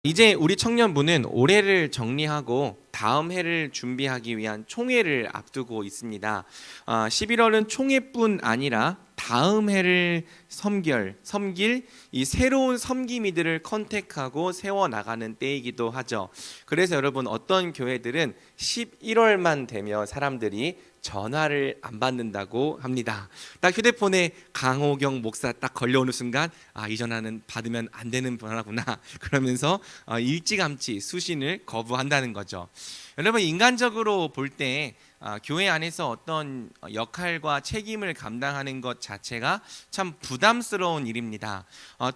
이제 우리 청년부는 올해를 정리하고 다음 해를 준비하기 위한 총회를 앞두고 있습니다. 11월은 총회뿐 아니라 다음 해를 섬길 이 새로운 섬김이들을 컨택하고 세워나가는 때이기도 하죠. 그래서 여러분, 어떤 교회들은 11월만 되면 사람들이 전화를 안 받는다고 합니다. 딱 휴대폰에 강호경 목사 딱 걸려오는 순간, 이 전화는 받으면 안 되는 전화구나 그러면서 일찌감치 수신을 거부한다는 거죠. 여러분, 인간적으로 볼 때 교회 안에서 어떤 역할과 책임을 감당하는 것 자체가 참 부담스러운 일입니다.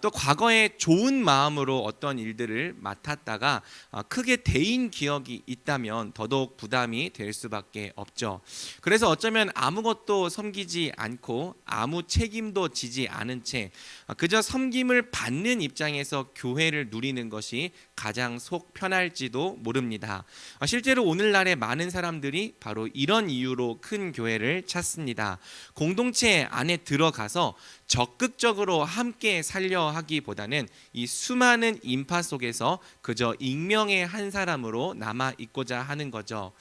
또 과거에 좋은 마음으로 어떤 일들을 맡았다가 크게 데인 기억이 있다면 더더욱 부담이 될 수밖에 없죠. 그래서 어쩌면 아무것도 섬기지 않고 아무 책임도 지지 않은 채 그저 섬김을 받는 입장에서 교회를 누리는 것이 가장 속 편할지도 모릅니다. 실제로 오늘날의 많은 사람들이 바로 이런 이유로 큰 교회를 찾습니다. 공동체 안에 들어가서 적극적으로 함께 살려 하기보다는 이 수많은 인파 속에서 그저 익명의 한 사람으로 남아 있고자 하는 거죠.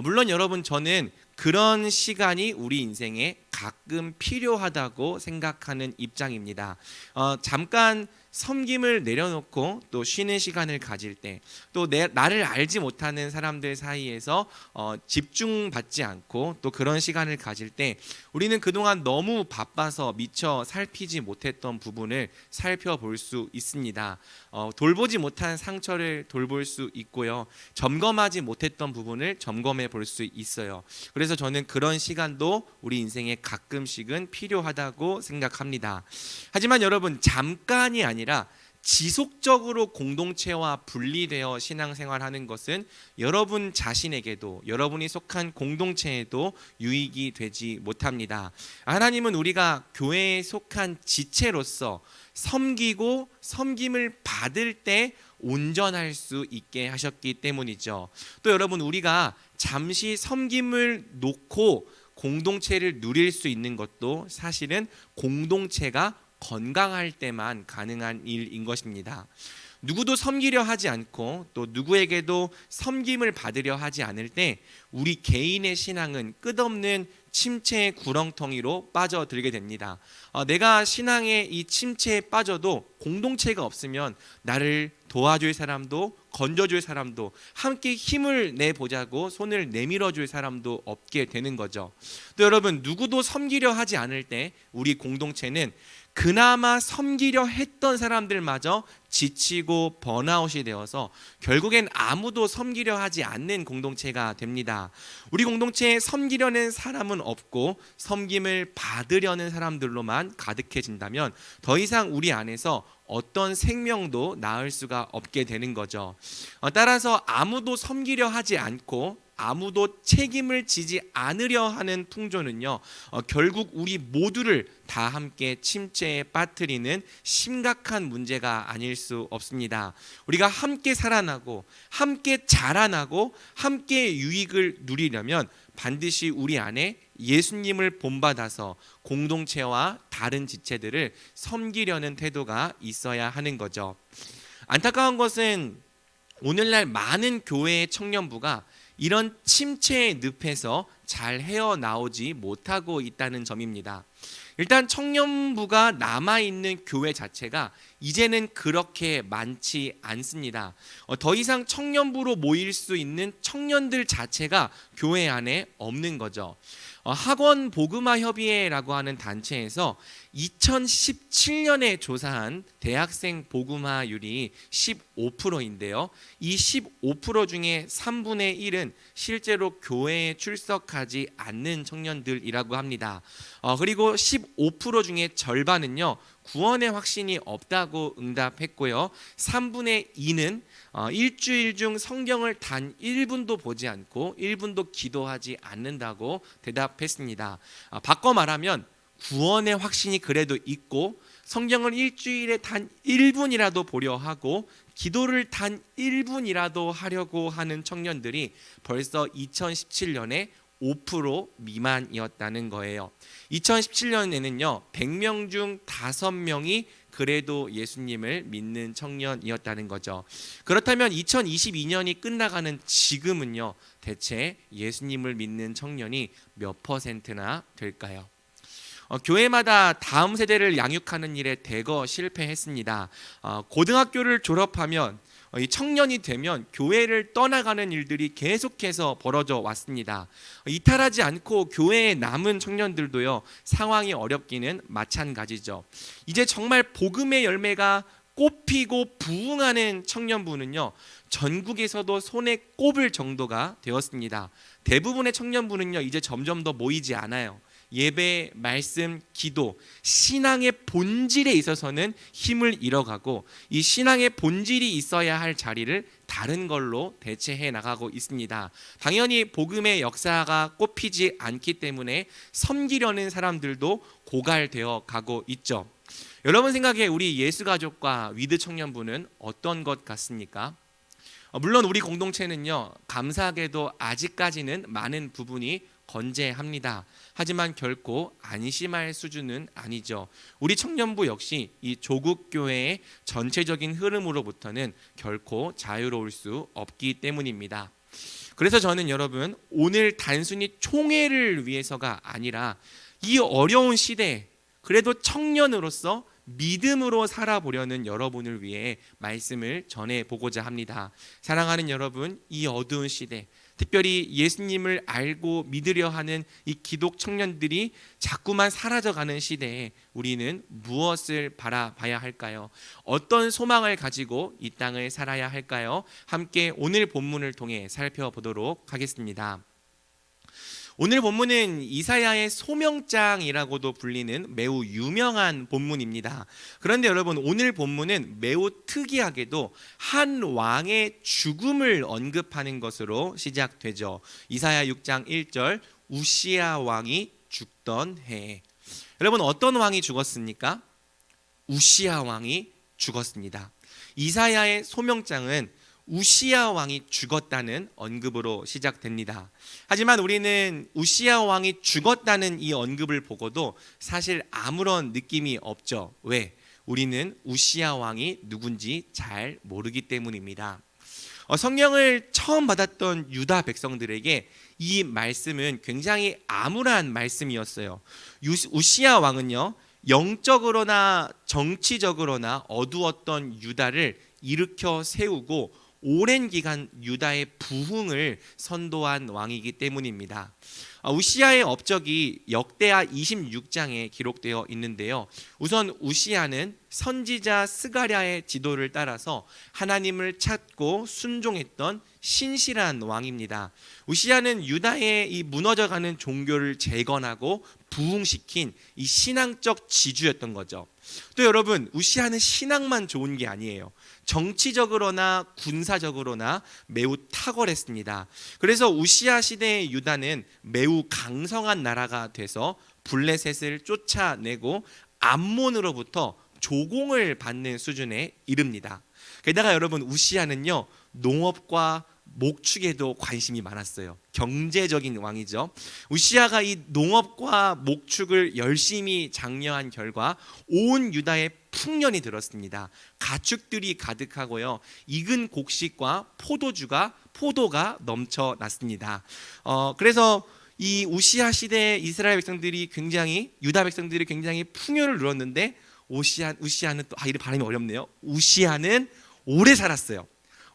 물론 여러분, 저는 그런 시간이 우리 인생에 가끔 필요하다고 생각하는 입장입니다. 잠깐 섬김을 내려놓고 또 쉬는 시간을 가질 때, 또 나를 알지 못하는 사람들 사이에서 집중받지 않고 또 그런 시간을 가질 때, 우리는 그동안 너무 바빠서 미처 살피지 못했던 부분을 살펴볼 수 있습니다. 돌보지 못한 상처를 돌볼 수 있고요, 점검하지 못했던 부분을 점검해 볼 수 있어요. 그래서 저는 그런 시간도 우리 인생에 가끔씩은 필요하다고 생각합니다. 하지만 여러분, 잠깐이 아니라 지속적으로 공동체와 분리되어 신앙생활하는 것은 여러분 자신에게도, 여러분이 속한 공동체에도 유익이 되지 못합니다. 하나님은 우리가 교회에 속한 지체로서 섬기고 섬김을 받을 때 온전할 수 있게 하셨기 때문이죠. 또 여러분, 우리가 잠시 섬김을 놓고 공동체를 누릴 수 있는 것도 사실은 공동체가 건강할 때만 가능한 일인 것입니다. 누구도 섬기려 하지 않고 또 누구에게도 섬김을 받으려 하지 않을 때 우리 개인의 신앙은 끝없는 침체의 구렁텅이로 빠져들게 됩니다. 내가 신앙의 이 침체에 빠져도 공동체가 없으면 나를 도와줄 사람도 건져줄 사람도 함께 힘을 내보자고 손을 내밀어줄 사람도 없게 되는 거죠. 또 여러분, 누구도 섬기려 하지 않을 때 우리 공동체는 그나마 섬기려 했던 사람들마저 지치고 번아웃이 되어서 결국엔 아무도 섬기려 하지 않는 공동체가 됩니다. 우리 공동체에 섬기려는 사람은 없고 섬김을 받으려는 사람들로만 가득해진다면 더 이상 우리 안에서 어떤 생명도 낳을 수가 없게 되는 거죠. 따라서 아무도 섬기려 하지 않고 아무도 책임을 지지 않으려 하는 풍조는요, 결국 우리 모두를 다 함께 침체에 빠뜨리는 심각한 문제가 아닐 수 없습니다. 우리가 함께 살아나고 함께 자라나고 함께 유익을 누리려면 반드시 우리 안에 예수님을 본받아서 공동체와 다른 지체들을 섬기려는 태도가 있어야 하는 거죠. 안타까운 것은 오늘날 많은 교회의 청년부가 이런 침체의 늪에서 잘 헤어나오지 못하고 있다는 점입니다. 일단 청년부가 남아있는 교회 자체가 이제는 그렇게 많지 않습니다. 더 이상 청년부로 모일 수 있는 청년들 자체가 교회 안에 없는 거죠. 학원 복음화 협의회라고 하는 단체에서 2017년에 조사한 대학생 복음화율이 15%인데요. 이 15% 중에 3분의 1은 실제로 교회에 출석하지 않는 청년들이라고 합니다. 그리고 15% 중에 절반은요, 구원의 확신이 없다고 응답했고요. 3분의 2는 일주일 중 성경을 단 1분도 보지 않고 1분도 기도하지 않는다고 대답했습니다. 바꿔 말하면 구원의 확신이 그래도 있고 성경을 일주일에 단 1분이라도 보려 하고 기도를 단 1분이라도 하려고 하는 청년들이 벌써 2017년에 5% 미만이었다는 거예요. 2017년에는요, 100명 중 5명이 그래도 예수님을 믿는 청년이었다는 거죠. 그렇다면 2022년이 끝나가는 지금은요, 대체 예수님을 믿는 청년이 몇 퍼센트나 될까요? 교회마다 다음 세대를 양육하는 일에 대거 실패했습니다. 고등학교를 졸업하면 이 청년이 되면 교회를 떠나가는 일들이 계속해서 벌어져 왔습니다. 이탈하지 않고 교회에 남은 청년들도요, 상황이 어렵기는 마찬가지죠. 이제 정말 복음의 열매가 꽃피고 부흥하는 청년부는요, 전국에서도 손에 꼽을 정도가 되었습니다. 대부분의 청년부는요, 이제 점점 더 모이지 않아요. 예배, 말씀, 기도, 신앙의 본질에 있어서는 힘을 잃어가고 이 신앙의 본질이 있어야 할 자리를 다른 걸로 대체해 나가고 있습니다. 당연히 복음의 역사가 꽃피지 않기 때문에 섬기려는 사람들도 고갈되어 가고 있죠. 여러분 생각에 우리 예수가족과 위드 청년부는 어떤 것 같습니까? 물론 우리 공동체는요, 감사하게도 아직까지는 많은 부분이 건재합니다. 하지만 결코 안심할 수준은 아니죠. 우리 청년부 역시 이 조국 교회의 전체적인 흐름으로부터는 결코 자유로울 수 없기 때문입니다. 그래서 저는 여러분, 오늘 단순히 총회를 위해서가 아니라 이 어려운 시대에 그래도 청년으로서 믿음으로 살아보려는 여러분을 위해 말씀을 전해보고자 합니다. 사랑하는 여러분, 이 어두운 시대, 특별히 예수님을 알고 믿으려 하는 이 기독 청년들이 자꾸만 사라져가는 시대에 우리는 무엇을 바라봐야 할까요? 어떤 소망을 가지고 이 땅을 살아야 할까요? 함께 오늘 본문을 통해 살펴보도록 하겠습니다. 오늘 본문은 이사야의 소명장이라고도 불리는 매우 유명한 본문입니다. 그런데 여러분, 오늘 본문은 매우 특이하게도 한 왕의 죽음을 언급하는 것으로 시작되죠. 이사야 6장 1절, 우시야 왕이 죽던 해에. 여러분, 어떤 왕이 죽었습니까? 우시야 왕이 죽었습니다. 이사야의 소명장은 우시야 왕이 죽었다는 언급으로 시작됩니다. 하지만 우리는 우시야 왕이 죽었다는 이 언급을 보고도 사실 아무런 느낌이 없죠. 왜? 우리는 우시야 왕이 누군지 잘 모르기 때문입니다. 성경을 처음 받았던 유다 백성들에게 이 말씀은 굉장히 암울한 말씀이었어요. 우시야 왕은요, 영적으로나 정치적으로나 어두웠던 유다를 일으켜 세우고 오랜 기간 유다의 부흥을 선도한 왕이기 때문입니다. 우시야의 업적이 역대하 26장에 기록되어 있는데요. 우선 우시야는 선지자 스가랴의 지도를 따라서 하나님을 찾고 순종했던 신실한 왕입니다. 우시야는 유다의 이 무너져가는 종교를 재건하고 부흥시킨 이 신앙적 지주였던 거죠. 또 여러분, 우시야는 신앙만 좋은 게 아니에요. 정치적으로나 군사적으로나 매우 탁월했습니다. 그래서 우시야 시대의 유다는 매우 강성한 나라가 돼서 블레셋을 쫓아내고 암몬으로부터 조공을 받는 수준에 이릅니다. 게다가 여러분, 우시야는요, 농업과 목축에도 관심이 많았어요. 경제적인 왕이죠. 우시야가 이 농업과 목축을 열심히 장려한 결과 온 유다에 풍년이 들었습니다. 가축들이 가득하고요, 익은 곡식과 포도가 넘쳐났습니다. 그래서 이 우시야 시대의 이스라엘 백성들이 유다 백성들이 굉장히 풍요를 누렸는데 우시야는 또 이름 발음이 어렵네요. 우시야는 오래 살았어요.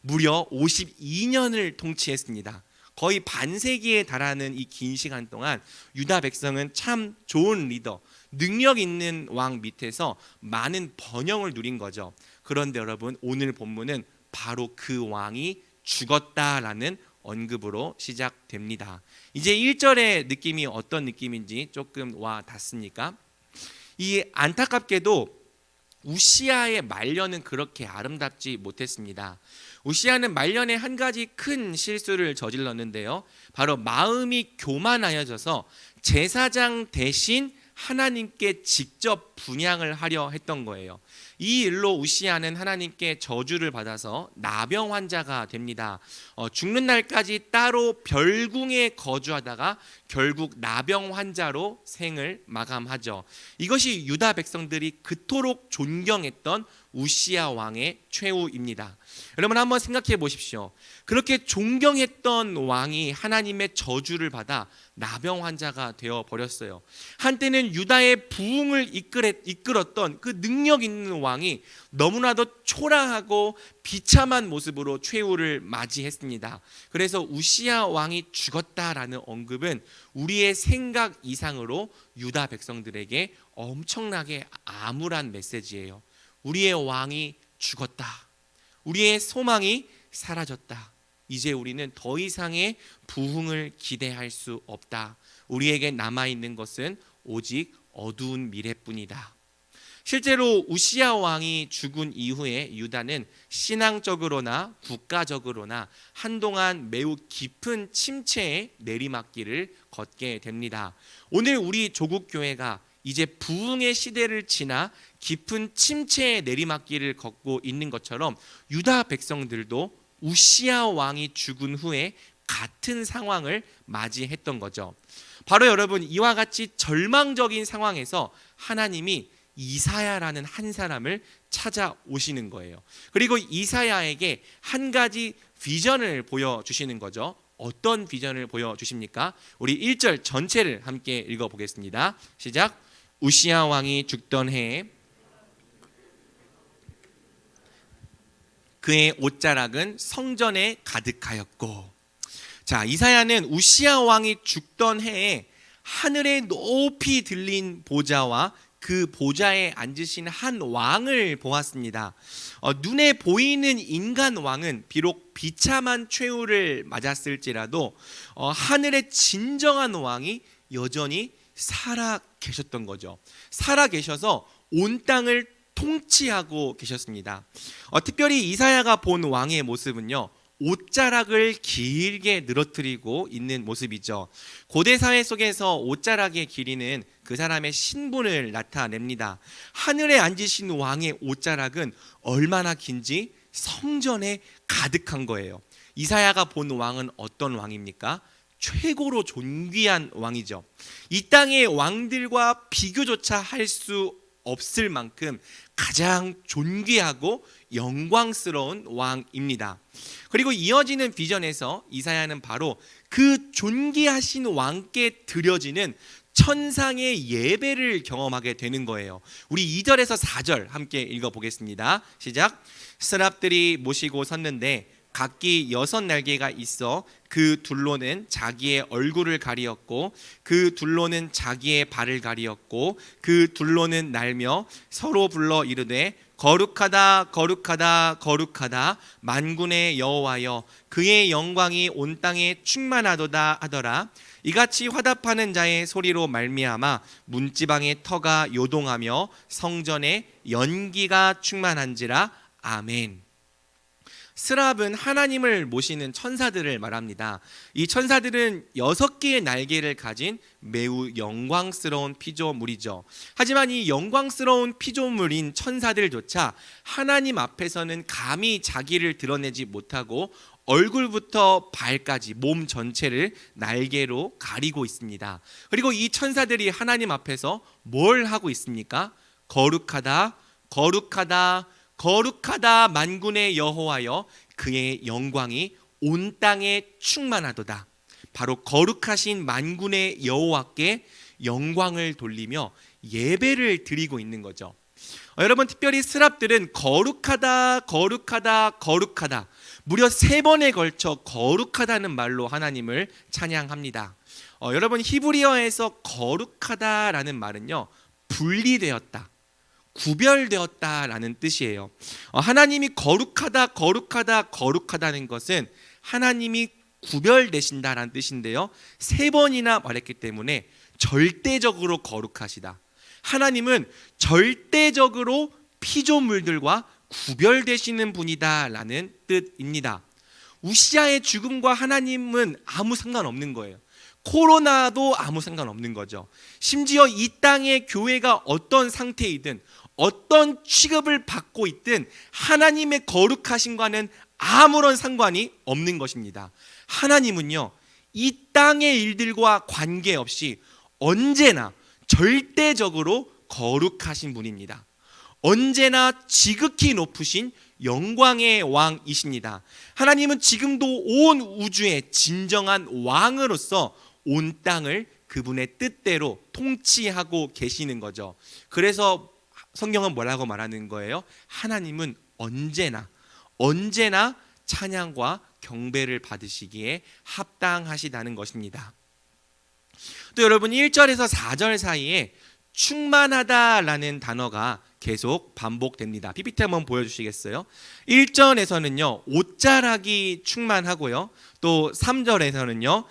무려 52년을 통치했습니다. 거의 반세기에 달하는 이 긴 시간 동안 유다 백성은 참 좋은 리더, 능력 있는 왕 밑에서 많은 번영을 누린 거죠. 그런데 여러분, 오늘 본문은 바로 그 왕이 죽었다라는 언급으로 시작됩니다. 이제 1절의 느낌이 어떤 느낌인지 조금 와 닿습니까? 이 안타깝게도 우시야의 말년은 그렇게 아름답지 못했습니다. 우시야는 말년에 한 가지 큰 실수를 저질렀는데요, 바로 마음이 교만하여져서 제사장 대신 하나님께 직접 분향을 하려 했던 거예요. 이 일로 우시야는 하나님께 저주를 받아서 나병 환자가 됩니다. 죽는 날까지 따로 별궁에 거주하다가 결국 나병 환자로 생을 마감하죠. 이것이 유다 백성들이 그토록 존경했던 우시야 왕의 최후입니다. 여러분 한번 생각해 보십시오. 그렇게 존경했던 왕이 하나님의 저주를 받아 나병 환자가 되어 버렸어요. 한때는 유다의 부흥을 이끌었던 그 능력 있는 왕이 너무나도 초라하고 비참한 모습으로 최후를 맞이했습니다. 그래서 우시야 왕이 죽었다라는 언급은 우리의 생각 이상으로 유다 백성들에게 엄청나게 암울한 메시지예요. 우리의 왕이 죽었다. 우리의 소망이 사라졌다. 이제 우리는 더 이상의 부흥을 기대할 수 없다. 우리에게 남아있는 것은 오직 어두운 미래뿐이다. 실제로 우시야 왕이 죽은 이후에 유다는 신앙적으로나 국가적으로나 한동안 매우 깊은 침체의 내리막길을 걷게 됩니다. 오늘 우리 조국교회가 이제 부흥의 시대를 지나 깊은 침체의 내리막길을 걷고 있는 것처럼 유다 백성들도 우시야 왕이 죽은 후에 같은 상황을 맞이했던 거죠. 바로 여러분 이와 같이 절망적인 상황에서 하나님이 이사야라는 한 사람을 찾아오시는 거예요. 그리고 이사야에게 한 가지 비전을 보여주시는 거죠. 어떤 비전을 보여주십니까? 우리 1절 전체를 함께 읽어보겠습니다. 시작. 우시야 왕이 죽던 해에 그의 옷자락은 성전에 가득하였고. 자, 이사야는 우시야 왕이 죽던 해에 하늘에 높이 들린 보좌와 그 보좌에 앉으신 한 왕을 보았습니다. 눈에 보이는 인간 왕은 비록 비참한 최후를 맞았을지라도 하늘의 진정한 왕이 여전히 살아 계셨던 거죠. 살아 계셔서 온 땅을 통치하고 계셨습니다. 특별히 이사야가 본 왕의 모습은요, 옷자락을 길게 늘어뜨리고 있는 모습이죠. 고대 사회 속에서 옷자락의 길이는 그 사람의 신분을 나타냅니다. 하늘에 앉으신 왕의 옷자락은 얼마나 긴지 성전에 가득한 거예요. 이사야가 본 왕은 어떤 왕입니까? 최고로 존귀한 왕이죠. 이 땅의 왕들과 비교조차 할 수 없을 만큼 가장 존귀하고 영광스러운 왕입니다. 그리고 이어지는 비전에서 이사야는 바로 그 존귀하신 왕께 드려지는 천상의 예배를 경험하게 되는 거예요. 우리 2절에서 4절 함께 읽어보겠습니다. 시작. 스랍들이 모시고 섰는데 각기 6날개가 있어 그 둘로는 자기의 얼굴을 가리었고 그 둘로는 자기의 발을 가리었고 그 둘로는 날며 서로 불러 이르되 거룩하다 거룩하다 거룩하다 만군의 여호와여 그의 영광이 온 땅에 충만하도다 하더라. 이같이 화답하는 자의 소리로 말미암아 문지방의 터가 요동하며 성전에 연기가 충만한지라. 아멘. 스랍은 하나님을 모시는 천사들을 말합니다. 이 천사들은 6개의 날개를 가진 매우 영광스러운 피조물이죠. 하지만 이 영광스러운 피조물인 천사들조차 하나님 앞에서는 감히 자기를 드러내지 못하고 얼굴부터 발까지 몸 전체를 날개로 가리고 있습니다. 그리고 이 천사들이 하나님 앞에서 뭘 하고 있습니까? 거룩하다 거룩하다 거룩하다 만군의 여호와여 그의 영광이 온 땅에 충만하도다. 바로 거룩하신 만군의 여호와께 영광을 돌리며 예배를 드리고 있는 거죠. 여러분 특별히 스랍들은 거룩하다 거룩하다 거룩하다 무려 3번에 걸쳐 거룩하다는 말로 하나님을 찬양합니다. 여러분 히브리어에서 거룩하다라는 말은요 분리되었다 구별되었다라는 뜻이에요. 하나님이 거룩하다 거룩하다 거룩하다는 것은 하나님이 구별되신다라는 뜻인데요 3번이나 말했기 때문에 절대적으로 거룩하시다. 하나님은 절대적으로 피조물들과 구별되시는 분이다라는 뜻입니다. 우시야의 죽음과 하나님은 아무 상관없는 거예요. 코로나도 아무 상관없는 거죠. 심지어 이 땅의 교회가 어떤 상태이든 어떤 취급을 받고 있든 하나님의 거룩하심과는 아무런 상관이 없는 것입니다. 하나님은요, 이 땅의 일들과 관계없이 언제나 절대적으로 거룩하신 분입니다. 언제나 지극히 높으신 영광의 왕이십니다. 하나님은 지금도 온 우주의 진정한 왕으로서 온 땅을 그분의 뜻대로 통치하고 계시는 거죠. 그래서 성경은 뭐라고 말하는 거예요? 하나님은 언제나 찬양과 경배를 받으시기에 합당하시다는 것입니다. 또 여러분 1절에서 4절 사이에 충만하다라는 단어가 계속 반복됩니다. PPT 한번 보여주시겠어요? 1절에서는요 옷자락이 충만하고요, 또 3절에서는요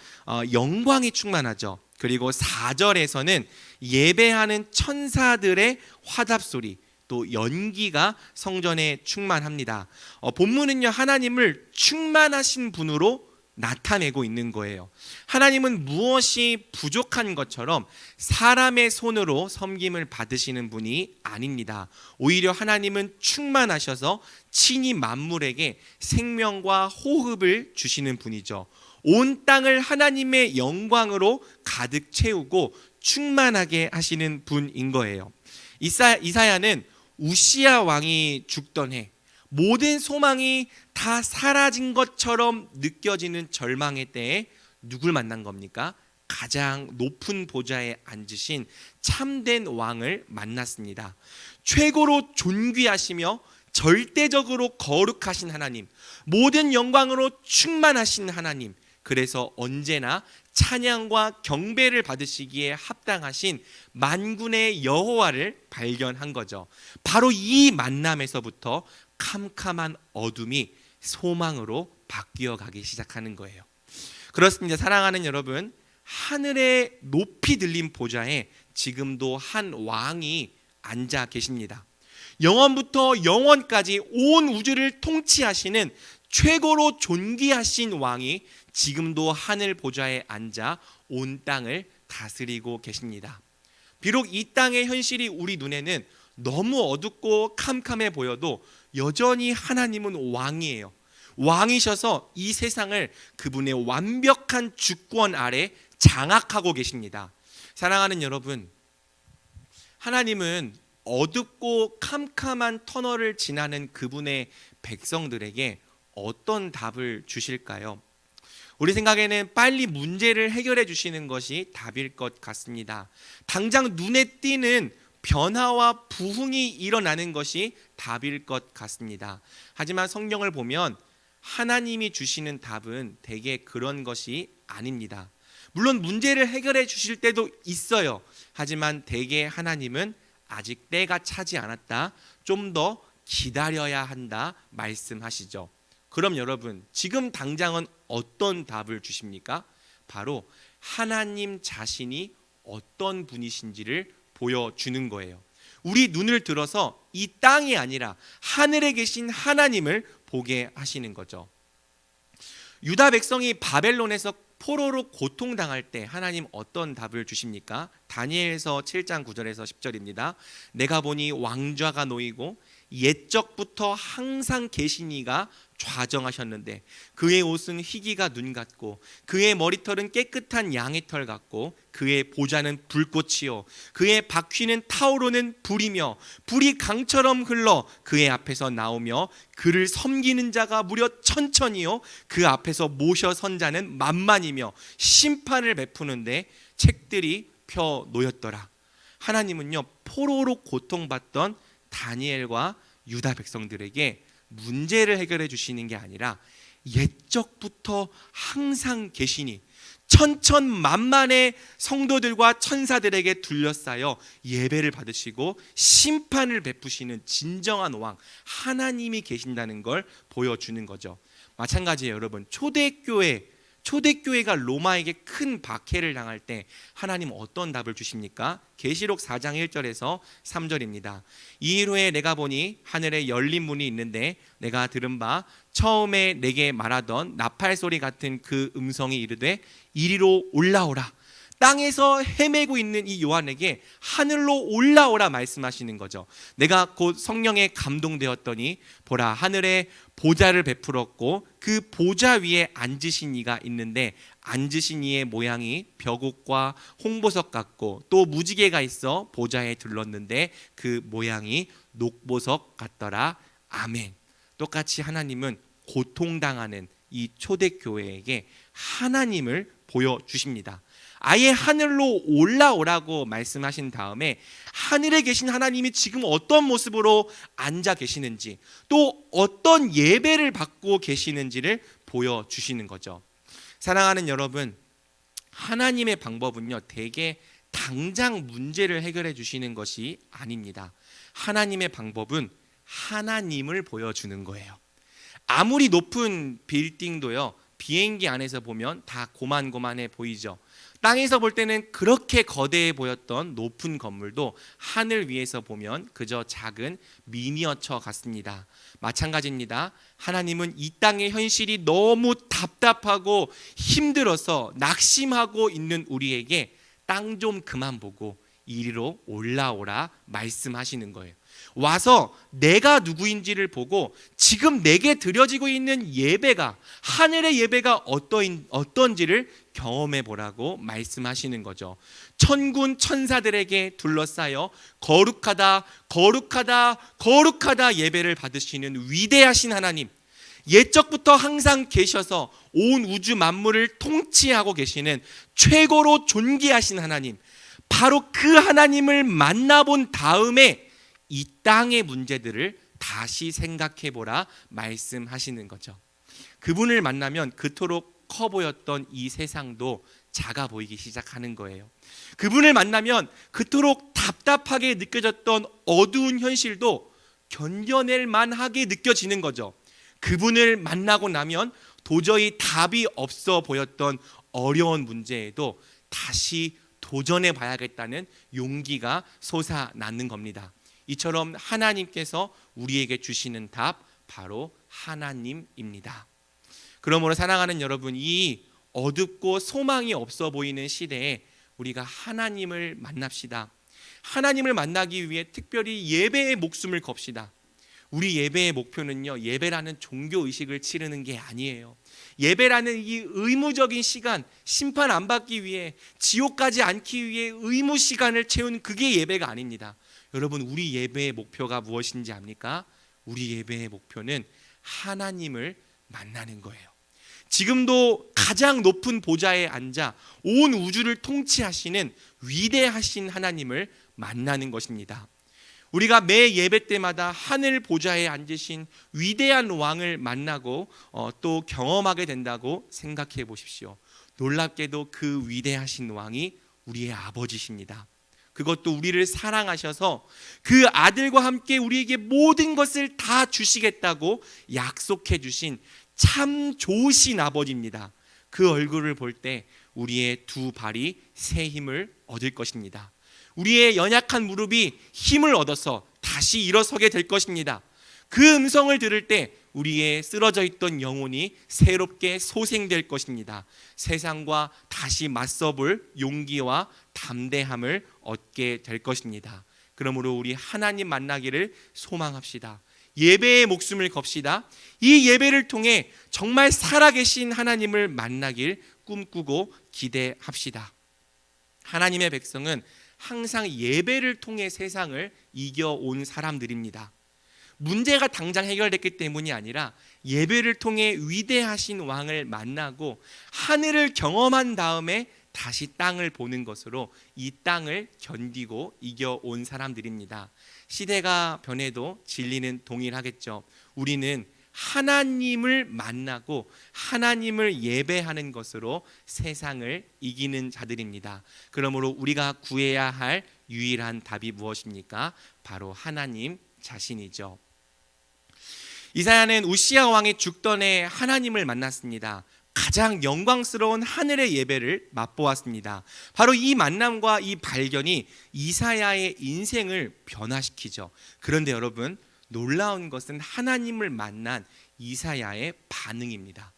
영광이 충만하죠. 그리고 4절에서는 예배하는 천사들의 화답소리, 또 연기가 성전에 충만합니다. 본문은요 하나님을 충만하신 분으로 나타내고 있는 거예요. 하나님은 무엇이 부족한 것처럼 사람의 손으로 섬김을 받으시는 분이 아닙니다. 오히려 하나님은 충만하셔서 친히 만물에게 생명과 호흡을 주시는 분이죠. 온 땅을 하나님의 영광으로 가득 채우고 충만하게 하시는 분인 거예요. 이사야는 우시야 왕이 죽던 해, 모든 소망이 다 사라진 것처럼 느껴지는 절망의 때에 누굴 만난 겁니까? 가장 높은 보좌에 앉으신 참된 왕을 만났습니다. 최고로 존귀하시며 절대적으로 거룩하신 하나님, 모든 영광으로 충만하신 하나님, 그래서 언제나 찬양과 경배를 받으시기에 합당하신 만군의 여호와를 발견한 거죠. 바로 이 만남에서부터 캄캄한 어둠이 소망으로 바뀌어 가기 시작하는 거예요. 그렇습니다. 사랑하는 여러분, 하늘의 높이 들린 보좌에 지금도 한 왕이 앉아 계십니다. 영원부터 영원까지 온 우주를 통치하시는 최고로 존귀하신 왕이 지금도 하늘 보좌에 앉아 온 땅을 다스리고 계십니다. 비록 이 땅의 현실이 우리 눈에는 너무 어둡고 캄캄해 보여도 여전히 하나님은 왕이에요. 왕이셔서 이 세상을 그분의 완벽한 주권 아래 장악하고 계십니다. 사랑하는 여러분, 하나님은 어둡고 캄캄한 터널을 지나는 그분의 백성들에게 어떤 답을 주실까요? 우리 생각에는 빨리 문제를 해결해 주시는 것이 답일 것 같습니다. 당장 눈에 띄는 변화와 부흥이 일어나는 것이 답일 것 같습니다. 하지만 성경을 보면 하나님이 주시는 답은 대개 그런 것이 아닙니다. 물론 문제를 해결해 주실 때도 있어요. 하지만 대개 하나님은 아직 때가 차지 않았다, 좀 더 기다려야 한다 말씀하시죠. 그럼 여러분, 지금 당장은 어떤 답을 주십니까? 바로 하나님 자신이 어떤 분이신지를 보여주는 거예요. 우리 눈을 들어서 이 땅이 아니라 하늘에 계신 하나님을 보게 하시는 거죠. 유다 백성이 바벨론에서 포로로 고통당할 때 하나님 어떤 답을 주십니까? 다니엘서 7장 9절에서 10절입니다. 내가 보니 왕좌가 놓이고 옛적부터 항상 계신 이가 좌정하셨는데 그의 옷은 희기가 눈 같고 그의 머리털은 깨끗한 양의 털 같고 그의 보좌는 불꽃이요 그의 바퀴는 타오르는 불이며 불이 강처럼 흘러 그의 앞에서 나오며 그를 섬기는 자가 무려 천천이요 그 앞에서 모셔 선 자는 만만이며 심판을 베푸는데 책들이 펴 놓였더라. 하나님은요 포로로 고통받던 다니엘과 유다 백성들에게 문제를 해결해 주시는 게 아니라 옛적부터 항상 계시니 천천만만의 성도들과 천사들에게 둘러싸여 예배를 받으시고 심판을 베푸시는 진정한 왕 하나님이 계신다는 걸 보여주는 거죠. 마찬가지예요. 여러분, 초대교회가 로마에게 큰 박해를 당할 때 하나님 어떤 답을 주십니까? 계시록 4장 1절에서 3절입니다. 이일 후에 내가 보니 하늘에 열린 문이 있는데 내가 들은 바 처음에 내게 말하던 나팔 소리 같은 그 음성이 이르되 이리로 올라오라. 땅에서 헤매고 있는 이 요한에게 하늘로 올라오라 말씀하시는 거죠. 내가 곧 성령에 감동되었더니 보라, 하늘에 보좌를 베풀었고 그 보좌 위에 앉으신 이가 있는데 앉으신 이의 모양이 벼곡과 홍보석 같고 또 무지개가 있어 보좌에 둘렀는데 그 모양이 녹보석 같더라. 아멘. 똑같이 하나님은 고통당하는 이 초대교회에게 하나님을 보여주십니다. 아예 하늘로 올라오라고 말씀하신 다음에 하늘에 계신 하나님이 지금 어떤 모습으로 앉아 계시는지 또 어떤 예배를 받고 계시는지를 보여주시는 거죠. 사랑하는 여러분, 하나님의 방법은요, 대개 당장 문제를 해결해 주시는 것이 아닙니다. 하나님의 방법은 하나님을 보여주는 거예요. 아무리 높은 빌딩도요, 비행기 안에서 보면 다 고만고만해 보이죠. 땅에서 볼 때는 그렇게 거대해 보였던 높은 건물도 하늘 위에서 보면 그저 작은 미니어처 같습니다. 마찬가지입니다. 하나님은 이 땅의 현실이 너무 답답하고 힘들어서 낙심하고 있는 우리에게 땅 좀 그만 보고 이리로 올라오라 말씀하시는 거예요. 와서 내가 누구인지를 보고 지금 내게 드려지고 있는 예배가, 하늘의 예배가 어떤지를 경험해 보라고 말씀하시는 거죠. 천군 천사들에게 둘러싸여 거룩하다 거룩하다 거룩하다 예배를 받으시는 위대하신 하나님, 옛적부터 항상 계셔서 온 우주 만물을 통치하고 계시는 최고로 존귀하신 하나님, 바로 그 하나님을 만나본 다음에 이 땅의 문제들을 다시 생각해 보라 말씀하시는 거죠. 그분을 만나면 그토록 커 보였던 이 세상도 작아 보이기 시작하는 거예요. 그분을 만나면 그토록 답답하게 느껴졌던 어두운 현실도 견뎌낼 만하게 느껴지는 거죠. 그분을 만나고 나면 도저히 답이 없어 보였던 어려운 문제에도 다시 도전해 봐야겠다는 용기가 솟아나는 겁니다. 이처럼 하나님께서 우리에게 주시는 답, 바로 하나님입니다. 그러므로 사랑하는 여러분, 이 어둡고 소망이 없어 보이는 시대에 우리가 하나님을 만납시다. 하나님을 만나기 위해 특별히 예배의 목숨을 겁시다. 우리 예배의 목표는요, 예배라는 종교의식을 치르는 게 아니에요. 예배라는 이 의무적인 시간, 심판 안 받기 위해, 지옥 가지 않기 위해 의무 시간을 채운 그게 예배가 아닙니다. 여러분, 우리 예배의 목표가 무엇인지 압니까? 우리 예배의 목표는 하나님을 만나는 거예요. 지금도 가장 높은 보좌에 앉아 온 우주를 통치하시는 위대하신 하나님을 만나는 것입니다. 우리가 매 예배 때마다 하늘 보좌에 앉으신 위대한 왕을 만나고 또 경험하게 된다고 생각해 보십시오. 놀랍게도 그 위대하신 왕이 우리의 아버지십니다. 그것도 우리를 사랑하셔서 그 아들과 함께 우리에게 모든 것을 다 주시겠다고 약속해 주신 참 좋으신 아버지입니다. 그 얼굴을 볼 때 우리의 두 발이 새 힘을 얻을 것입니다. 우리의 연약한 무릎이 힘을 얻어서 다시 일어서게 될 것입니다. 그 음성을 들을 때 우리의 쓰러져 있던 영혼이 새롭게 소생될 것입니다. 세상과 다시 맞서볼 용기와 담대함을 얻게 될 것입니다. 그러므로 우리 하나님 만나기를 소망합시다. 예배의 목숨을 겁시다. 이 예배를 통해 정말 살아계신 하나님을 만나길 꿈꾸고 기대합시다. 하나님의 백성은 항상 예배를 통해 세상을 이겨온 사람들입니다. 문제가 당장 해결됐기 때문이 아니라 예배를 통해 위대하신 왕을 만나고 하늘을 경험한 다음에 다시 땅을 보는 것으로 이 땅을 견디고 이겨온 사람들입니다. 시대가 변해도 진리는 동일하겠죠. 우리는 하나님을 만나고 하나님을 예배하는 것으로 세상을 이기는 자들입니다. 그러므로 우리가 구해야 할 유일한 답이 무엇입니까? 바로 하나님 자신이죠. 이사야는 우시야 왕이 죽던 해 하나님을 만났습니다. 가장 영광스러운 하늘의 예배를 맛보았습니다. 바로 이 만남과 이 발견이 이사야의 인생을 변화시키죠. 그런데 여러분, 놀라운 것은 하나님을 만난 이사야의 반응입니다.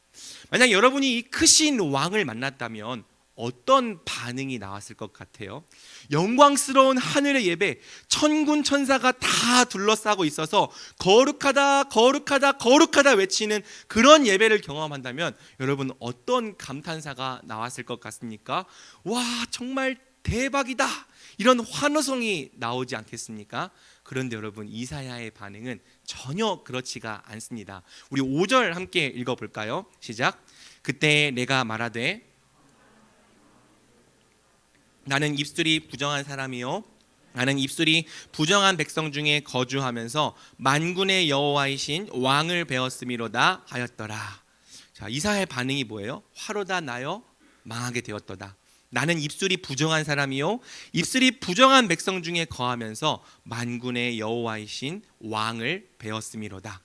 만약 여러분이 이 크신 왕을 만났다면 어떤 반응이 나왔을 것 같아요? 영광스러운 하늘의 예배, 천군 천사가 다 둘러싸고 있어서 거룩하다 거룩하다 거룩하다 외치는 그런 예배를 경험한다면 여러분 어떤 감탄사가 나왔을 것 같습니까? 와, 정말 대박이다, 이런 환호성이 나오지 않겠습니까? 그런데 여러분, 이사야의 반응은 전혀 그렇지가 않습니다. 우리 5절 함께 읽어볼까요? 시작. 그때 내가 말하되 나는 입술이 부정한 사람이요, 나는 입술이 부정한 백성 중에 거주하면서 만군의 여호와이신 왕을 배웠음이로다 하였더라. 자, 이사야의 반응이 뭐예요? 화로다 나여 망하게 되었도다. 나는 입술이 부정한 사람이요, 입술이 부정한 백성 중에 거하면서 만군의 여호와이신 왕을 배웠음이로다.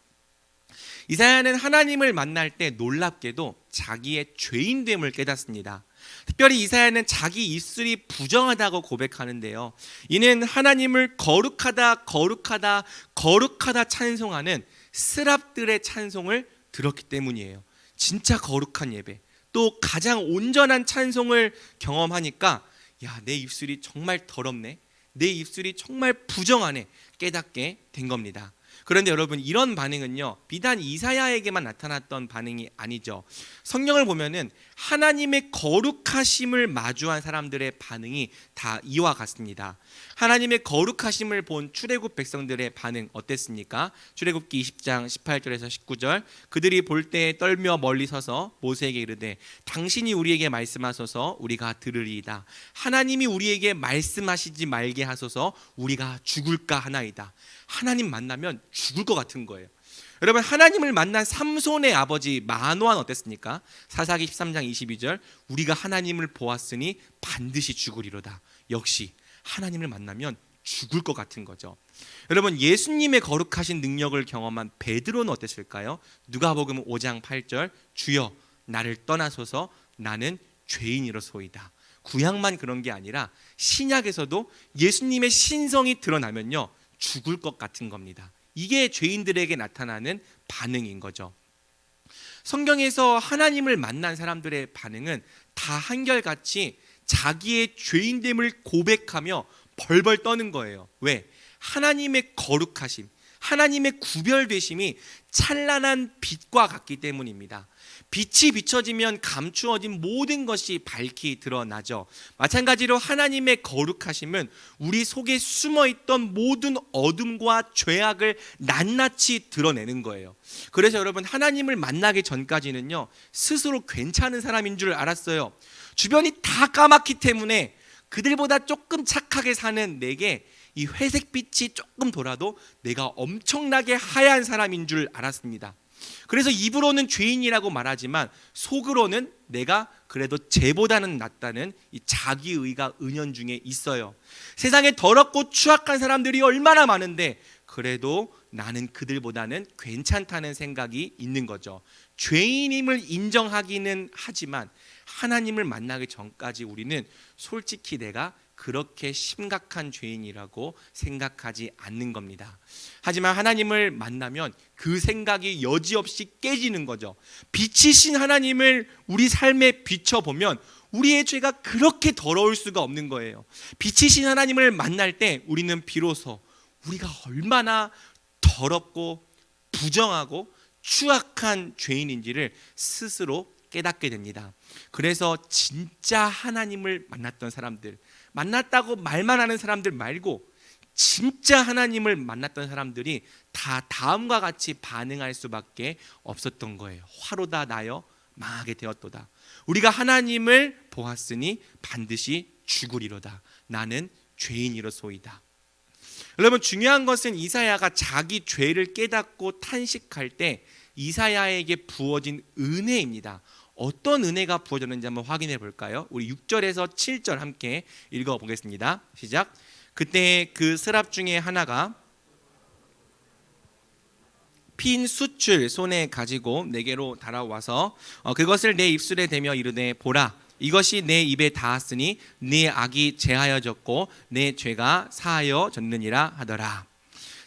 이사야는 하나님을 만날 때 놀랍게도 자기의 죄인됨을 깨닫습니다. 특별히 이사야는 자기 입술이 부정하다고 고백하는데요, 이는 하나님을 거룩하다 거룩하다 거룩하다 찬송하는 스랍들의 찬송을 들었기 때문이에요. 진짜 거룩한 예배, 또 가장 온전한 찬송을 경험하니까 야, 내 입술이 정말 더럽네, 내 입술이 정말 부정하네 깨닫게 된 겁니다. 그런데 여러분, 이런 반응은요, 비단 이사야에게만 나타났던 반응이 아니죠. 성경을 보면은 하나님의 거룩하심을 마주한 사람들의 반응이 다 이와 같습니다. 하나님의 거룩하심을 본 출애굽 백성들의 반응 어땠습니까? 출애굽기 20장 18절에서 19절, 그들이 볼 때 떨며 멀리 서서 모세에게 이르되 당신이 우리에게 말씀하소서 우리가 들으리이다. 하나님이 우리에게 말씀하시지 말게 하소서 우리가 죽을까 하나이다. 하나님 만나면 죽을 것 같은 거예요. 여러분, 하나님을 만난 삼손의 아버지 마노아는 어땠습니까? 사사기 13장 22절, 우리가 하나님을 보았으니 반드시 죽으리로다. 역시 하나님을 만나면 죽을 것 같은 거죠. 여러분, 예수님의 거룩하신 능력을 경험한 베드로는 어땠을까요? 누가복음 5장 8절, 주여 나를 떠나소서 나는 죄인이로소이다. 구약만 그런 게 아니라 신약에서도 예수님의 신성이 드러나면요, 죽을 것 같은 겁니다. 이게 죄인들에게 나타나는 반응인 거죠. 성경에서 하나님을 만난 사람들의 반응은 다 한결같이 자기의 죄인됨을 고백하며 벌벌 떠는 거예요. 왜? 하나님의 거룩하심, 하나님의 구별되심이 찬란한 빛과 같기 때문입니다. 빛이 비춰지면 감추어진 모든 것이 밝히 드러나죠. 마찬가지로 하나님의 거룩하심은 우리 속에 숨어있던 모든 어둠과 죄악을 낱낱이 드러내는 거예요. 그래서 여러분, 하나님을 만나기 전까지는요, 스스로 괜찮은 사람인 줄 알았어요. 주변이 다 까맣기 때문에 그들보다 조금 착하게 사는 내게 이 회색빛이 조금 돌아도 내가 엄청나게 하얀 사람인 줄 알았습니다. 그래서 입으로는 죄인이라고 말하지만 속으로는 내가 그래도 쟤보다는 낫다는 이 자기의가 은연중에 있어요. 세상에 더럽고 추악한 사람들이 얼마나 많은데 그래도 나는 그들보다는 괜찮다는 생각이 있는 거죠. 죄인임을 인정하기는 하지만 하나님을 만나기 전까지 우리는 솔직히 내가 그렇게 심각한 죄인이라고 생각하지 않는 겁니다. 하지만 하나님을 만나면 그 생각이 여지없이 깨지는 거죠. 빛이신 하나님을 우리 삶에 비춰보면 우리의 죄가 그렇게 더러울 수가 없는 거예요. 빛이신 하나님을 만날 때 우리는 비로소 우리가 얼마나 더럽고 부정하고 추악한 죄인인지를 스스로 깨닫게 됩니다. 그래서 진짜 하나님을 만났던 사람들, 만났다고 말만 하는 사람들 말고 진짜 하나님을 만났던 사람들이 다 다음과 같이 반응할 수밖에 없었던 거예요. 화로다 나여 망하게 되었도다. 우리가 하나님을 보았으니 반드시 죽으리로다. 나는 죄인이로소이다. 여러분, 중요한 것은 이사야가 자기 죄를 깨닫고 탄식할 때 이사야에게 부어진 은혜입니다. 어떤 은혜가 부어졌는지 한번 확인해 볼까요? 우리 6절에서 7절 함께 읽어보겠습니다. 시작. 그때 그 스랍 중에 하나가 핀 숯을 손에 가지고 내게로 달아와서 그것을 내 입술에 대며 이르되 보라, 이것이 내 입에 닿았으니 네 악이 제하여졌고 내 죄가 사하여졌느니라 하더라.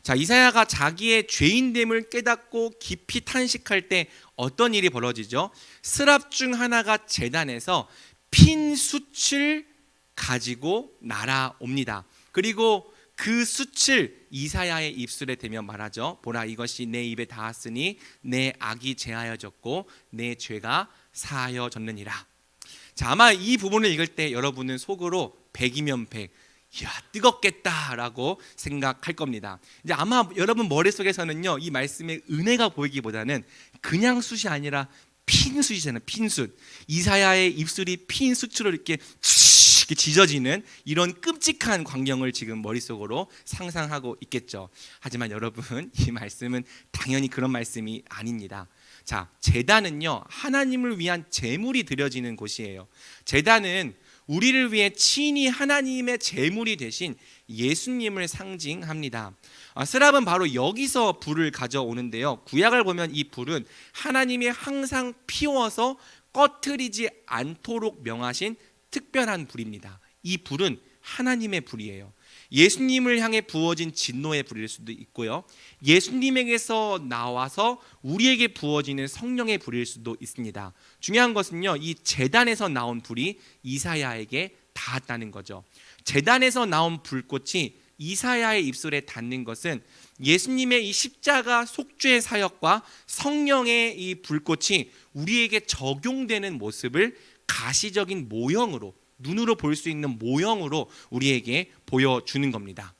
자, 이사야가 자기의 죄인됨을 깨닫고 깊이 탄식할 때 어떤 일이 벌어지죠? 스랍 중 하나가 제단에서 핀 숯을 가지고 날아옵니다. 그리고 그 숯을 이사야의 입술에 대며 말하죠. 보라, 이것이 내 입에 닿았으니 내 악이 제하여졌고 내 죄가 사하여졌느니라. 자, 아마 이 부분을 읽을 때 여러분은 속으로 100이면 100, 이야 뜨겁겠다라고 생각할 겁니다. 이제 아마 여러분 머릿속에서는요, 이 말씀의 은혜가 보이기보다는 그냥 숯이 아니라 핀 숯이잖아요. 핀 숯. 이사야의 입술이 핀 숯으로 이렇게 지져지는 이런 끔찍한 광경을 지금 머릿속으로 상상하고 있겠죠. 하지만 여러분, 이 말씀은 당연히 그런 말씀이 아닙니다. 자, 제단은요, 하나님을 위한 제물이 드려지는 곳이에요. 제단은 우리를 위해 친히 하나님의 제물이 되신 예수님을 상징합니다. 스랍은 바로 여기서 불을 가져오는데요. 구약을 보면 이 불은 하나님이 항상 피워서 꺼트리지 않도록 명하신 특별한 불입니다. 이 불은 하나님의 불이에요. 예수님을 향해 부어진 진노의 불일 수도 있고요, 예수님에게서 나와서 우리에게 부어지는 성령의 불일 수도 있습니다. 중요한 것은요, 이 제단에서 나온 불이 이사야에게 닿았다는 거죠. 제단에서 나온 불꽃이 이사야의 입술에 닿는 것은 예수님의 이 십자가 속죄의 사역과 성령의 이 불꽃이 우리에게 적용되는 모습을 가시적인 모형으로, 눈으로 볼 수 있는 모형으로 우리에게 보여주는 겁니다.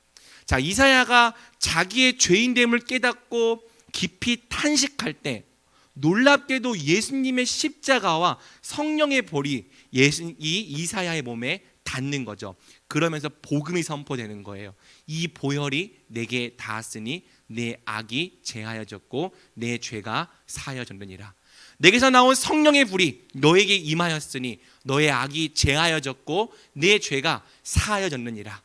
자, 이사야가 자기의 죄인됨을 깨닫고 깊이 탄식할 때 놀랍게도 예수님의 십자가와 성령의 볼이 이 이사야의 몸에 닿는 거죠. 그러면서 복음이 선포되는 거예요. 이 보혈이 내게 닿았으니 내 악이 제하여졌고 내 죄가 사하여졌느니라. 내게서 나온 성령의 불이 너에게 임하였으니 너의 악이 제하여졌고 내 죄가 사하여졌느니라.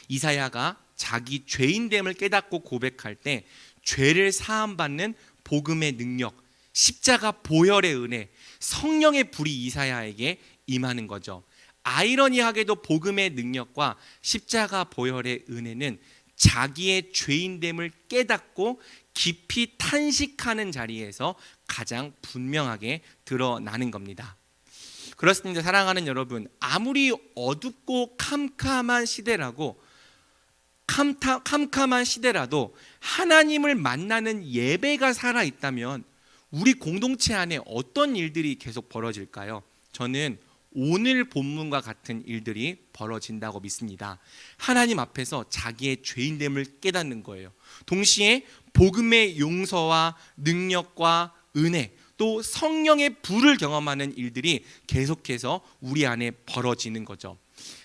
이사야가 자기 죄인됨을 깨닫고 고백할 때 죄를 사함받는 복음의 능력, 십자가 보혈의 은혜, 성령의 불이 이사야에게 임하는 거죠. 아이러니하게도 복음의 능력과 십자가 보혈의 은혜는 자기의 죄인됨을 깨닫고 깊이 탄식하는 자리에서 가장 분명하게 드러나는 겁니다. 그렇습니다. 사랑하는 여러분, 아무리 어둡고 캄캄한 시대라도 하나님을 만나는 예배가 살아있다면 우리 공동체 안에 어떤 일들이 계속 벌어질까요? 저는 오늘 본문과 같은 일들이 벌어진다고 믿습니다. 하나님 앞에서 자기의 죄인됨을 깨닫는 거예요. 동시에 복음의 용서와 능력과 은혜, 또 성령의 불을 경험하는 일들이 계속해서 우리 안에 벌어지는 거죠.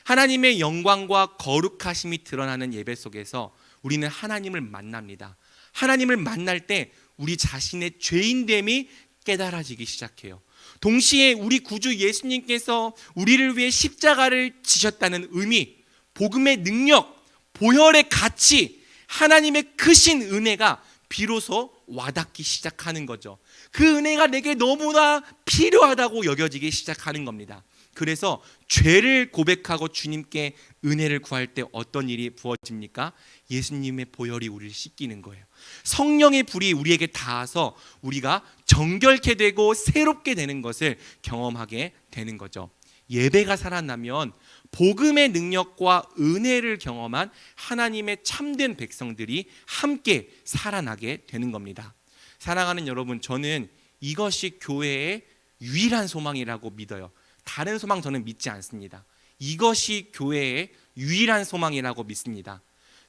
하나님의 영광과 거룩하심이 드러나는 예배 속에서 우리는 하나님을 만납니다. 하나님을 만날 때 우리 자신의 죄인됨이 깨달아지기 시작해요. 동시에 우리 구주 예수님께서 우리를 위해 십자가를 지셨다는 의미, 복음의 능력, 보혈의 가치, 하나님의 크신 은혜가 비로소 와닿기 시작하는 거죠. 그 은혜가 내게 너무나 필요하다고 여겨지기 시작하는 겁니다. 그래서 죄를 고백하고 주님께 은혜를 구할 때 어떤 일이 부어집니까? 예수님의 보혈이 우리를 씻기는 거예요. 성령의 불이 우리에게 닿아서 우리가 정결케 되고 새롭게 되는 것을 경험하게 되는 거죠. 예배가 살아나면 복음의 능력과 은혜를 경험한 하나님의 참된 백성들이 함께 살아나게 되는 겁니다. 사랑하는 여러분, 저는 이것이 교회의 유일한 소망이라고 믿어요. 다른 소망 저는 믿지 않습니다. 이것이 교회의 유일한 소망이라고 믿습니다.